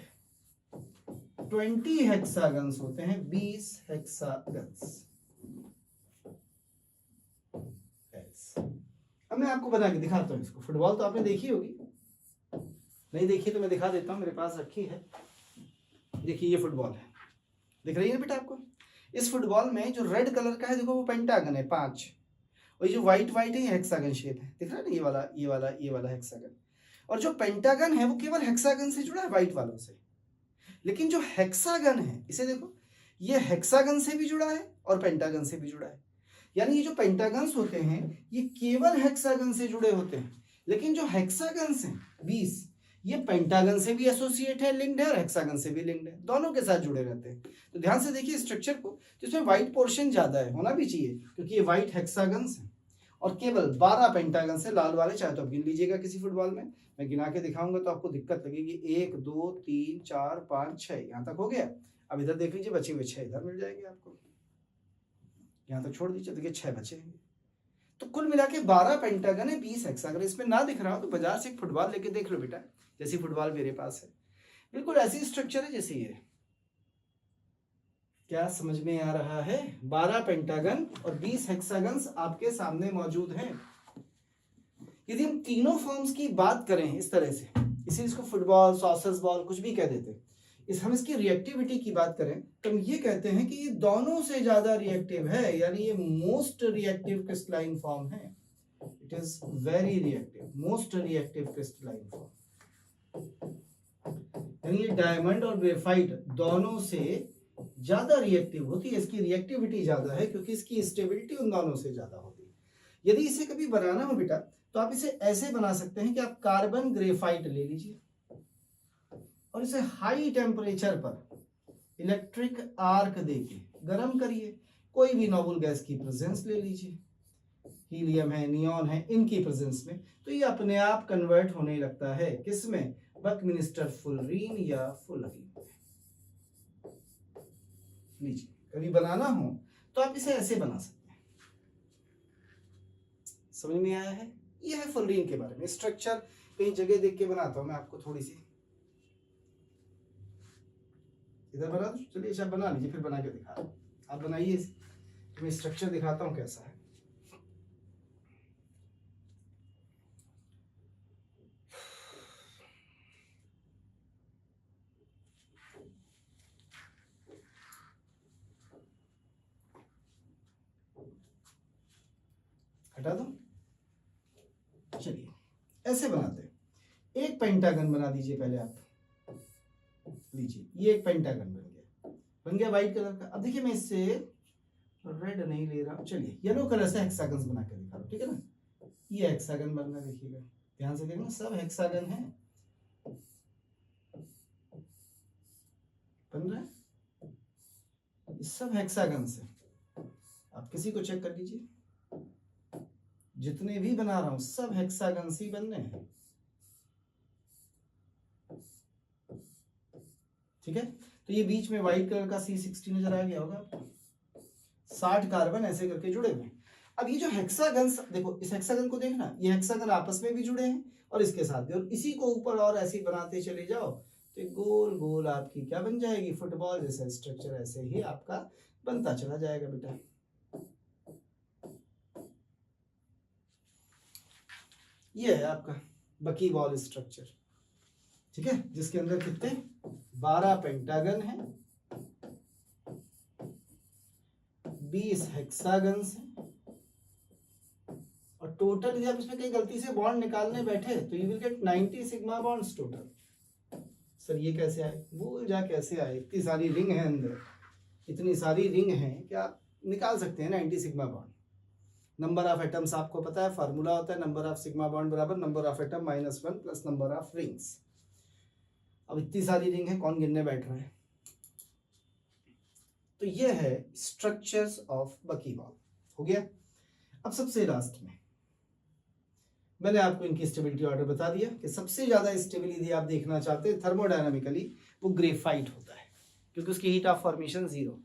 20 हेक्सागन्स होते हैं, 20 हेक्सागन्स। अब मैं आपको बना के दिखाता हूँ इसको। फुटबॉल तो आपने देखी होगी, नहीं देखी तो मैं दिखा देता हूँ, मेरे पास रखी है। देखिए ये फुटबॉल है, दिख रही है बेटा आपको। इस फुटबॉल में जो रेड कलर का है देखो वो पेंटागन है 5, और ये जो व्हाइट व्हाइट है ये हेक्सागन शेप है, दिख रहा है ना, ये वाला हेक्सागन। और जो पेंटागन है वो केवल हेक्सागन से जुड़ा है, व्हाइट वालों से। लेकिन जो हेक्सागन है इसे देखो, ये हेक्सागन से भी जुड़ा है और पेंटागन से भी जुड़ा है। यानी ये जो पेंटागन्स होते हैं ये केवल हेक्सागन से जुड़े होते हैं, लेकिन जो हेक्सागन्स हैं 20, ये पेंटागन से भी एसोसिएट है, लिंक्ड है, और हेक्सागन से भी लिंक्ड है, दोनों के साथ जुड़े रहते हैं। तो ध्यान से देखिए स्ट्रक्चर को, तो इसमें व्हाइट पोर्शन ज्यादा है, होना भी चाहिए, क्योंकि ये व्हाइट हेक्सागन्स है और केवल 12 पेंटागन से, लाल वाले चाहे तो आप गिन लीजिएगा किसी फुटबॉल में, मैं गिना के दिखाऊंगा तो आपको दिक्कत लगेगी। 1 2 3 4 5 6, यहाँ तक हो गया। अब इधर देख लीजिए, बचे हुए 6 इधर मिल जाएंगे आपको, यहाँ तक छोड़ दीजिए, देखिए 6 बचे हैं। तो कुल मिला के 12 पेंटागन है, 20 हेक्सागन। इसमें ना दिख रहा हो तो बाजार से एक फुटबॉल लेके देख लो बेटा, जैसी फुटबॉल मेरे पास है, बिल्कुल ऐसी स्ट्रक्चर है जैसे ये। क्या समझ में आ रहा है? 12 पेंटागन और 20 हेक्सागन्स आपके सामने मौजूद हैं। यदि हम तीनों फॉर्म्स की बात करें इस तरह से, इसी इसको फुटबॉल, सॉसर्स बॉल, कुछ भी कह देते हैं, हम इसकी रिएक्टिविटी की बात करें तो हम ये कहते हैं कि ये दोनों से ज्यादा रिएक्टिव है, यानी ये मोस्ट रिएक्टिव क्रिस्टलाइन फॉर्म है। It is very reactive, most reactive crystalline form. यानी ये डायमंड और ग्रेफाइट दोनों से ज्यादा रिएक्टिव होती है, इसकी रिएक्टिविटी ज्यादा है क्योंकि इसकी स्टेबिलिटी उन दोनों से ज्यादा होती है। यदि इसे कभी बनाना हो बेटा तो आप इसे ऐसे बना सकते हैं कि आप कार्बन ग्रेफाइट ले लीजिए और इसे हाई टेम्परेचर पर इलेक्ट्रिक आर्क देके गर्म करिए, कोई भी नोबल गैस की प्रेजेंस ले लीजिए, हीलियम है, नियॉन है, इनकी प्रेजेंस में, तो ये अपने आप कन्वर्ट होने लगता है किसमें? बकमिंस्टर फुलरीन या फुलरीन। लीजिए, कभी बनाना हो तो आप इसे ऐसे बना सकते हैं। समझ में आया है? ये है फुलरीन के बारे में स्ट्रक्चर। कई जगह देख के बनाता हूं मैं आपको, थोड़ी सी इधर बना दो। चलिए अच्छा बना लीजिए, फिर बना के दिखा रहा हूं। आप बनाइए, मैं स्ट्रक्चर दिखाता हूं कैसा है। हटा दो। चलिए ऐसे बनाते हैं। एक पेंटागन बना दीजिए पहले आप। लीजिए, ये एक पेंटागन बन गया व्हाइट कलर का। अब देखिए मैं इससे रेड नहीं ले रहा हूं, चलिए येलो कलर से हेक्सागन बना के दिखा रहा हूं, ठीक है ना। ये हेक्सागन बनना, देखिएगा ध्यान से देखना, सब हेक्सागन है, बन रहा है, सब हेक्सागन से। आप किसी को चेक कर लीजिए, जितने भी बना रहा हूं सब हेक्सागन से बन रहे हैं, ठीक है। तो ये बीच में व्हाइट कलर का C60 नजर आ गया होगा आपको, 60 कार्बन ऐसे करके जुड़े हुए हैं। अब ये जो हेक्सागन, देखो इस हेक्सागन को देखना, ये हेक्सागन आपस में भी जुड़े हैं और इसके साथ भी, और इसी को ऊपर और ऐसे बनाते चले जाओ तो गोल गोल आपकी क्या बन जाएगी? फुटबॉल जैसा स्ट्रक्चर ऐसे ही आपका बनता चला जाएगा बेटा। ये है आपका बकी बॉल स्ट्रक्चर, ठीक है, जिसके अंदर कितने 12 पेंटागन है, 20 हेक्सागन्स हैं, और टोटल जब इसमें कहीं गलती से बॉन्ड निकालने बैठे तो you will get 90 sigma bonds total. Sir ये कैसे आए? भूल जा कैसे आए, इतनी सारी रिंग है अंदर, इतनी सारी रिंग है कि आप निकाल सकते हैं 90 sigma bond. Number of atoms आपको पता है, फार्मूला होता है नंबर ऑफ सिग्मा बॉन्ड बराबर number of atom -1 plus number of rings. अब इतनी सारी रिंग है, कौन गिनने बैठ रहा है? तो ये है स्ट्रक्चर्स ऑफ बकीबॉल। हो गया। अब सबसे लास्ट में मैंने आपको इनकी स्टेबिलिटी ऑर्डर बता दिया कि सबसे ज्यादा स्टेबिलिटी आप देखना चाहते हैं थर्मोडायनामिकली वो ग्रेफाइट होता है क्योंकि उसकी हीट ऑफ फॉर्मेशन 0।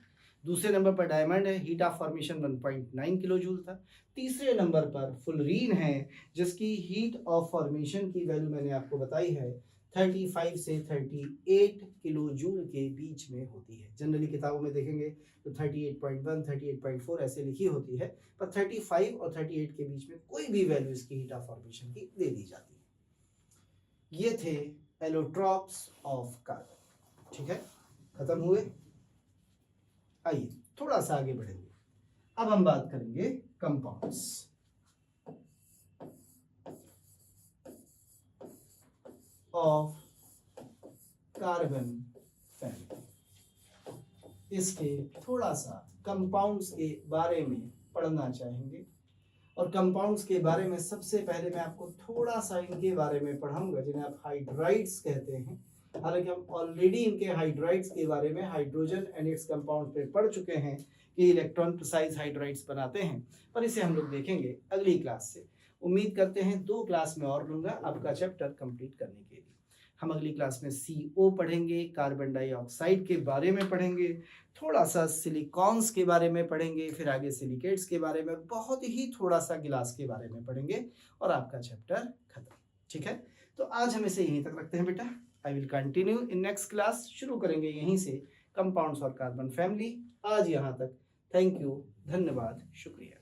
दूसरे नंबर पर डायमंड है, heat of formation 1.9 kilo joule था। तीसरे नंबर पर फुलरीन है जिसकी हीट ऑफ फॉर्मेशन की वैल्यू मैंने आपको बताई है 35 से 38 किलो जूल के बीच में होती है। जनरली किताबों में देखेंगे तो 38.1 38.4 ऐसे लिखी होती है, पर 35 और 38 के बीच में कोई भी वैल्यू इसकी हीट ऑफ फॉर्मेशन की दे दी जाती है। ये थे एलोट्रॉप्स ऑफ कार्बन। ठीक है, खत्म हुए। आइए थोड़ा सा आगे बढ़ेंगे। अब हम बात करेंगे कंपाउंड्स। ऑफ कार्बन फैमिली, इसके थोड़ा सा कंपाउंड्स के बारे में पढ़ना चाहेंगे। और कंपाउंड्स के बारे में सबसे पहले मैं आपको थोड़ा सा इनके बारे में पढ़ाऊंगा जिन्हें आप हाइड्राइड्स कहते हैं। हालांकि हम ऑलरेडी इनके हाइड्राइड्स के बारे में हाइड्रोजन एंड इट्स कंपाउंड पे पढ़ चुके हैं कि इलेक्ट्रॉन प्रिसाइज हाइड्राइड्स बनाते हैं, पर इसे हम लोग देखेंगे अगली क्लास से। उम्मीद करते हैं 2 क्लास में और लूंगा आपका चैप्टर कंप्लीट करने के लिए। हम अगली क्लास में CO पढ़ेंगे, कार्बन डाइऑक्साइड के बारे में पढ़ेंगे, थोड़ा सा सिलिकॉन्स के बारे में पढ़ेंगे, फिर आगे सिलिकेट्स के बारे में बहुत ही थोड़ा सा गिलास के बारे में पढ़ेंगे और आपका चैप्टर खत्म। ठीक है, तो आज हम इसे यहीं तक रखते हैं बेटा। I will continue in next class. शुरू करेंगे यहीं से कंपाउंड्स और कार्बन फैमिली। आज यहाँ तक। थैंक यू, धन्यवाद, शुक्रिया।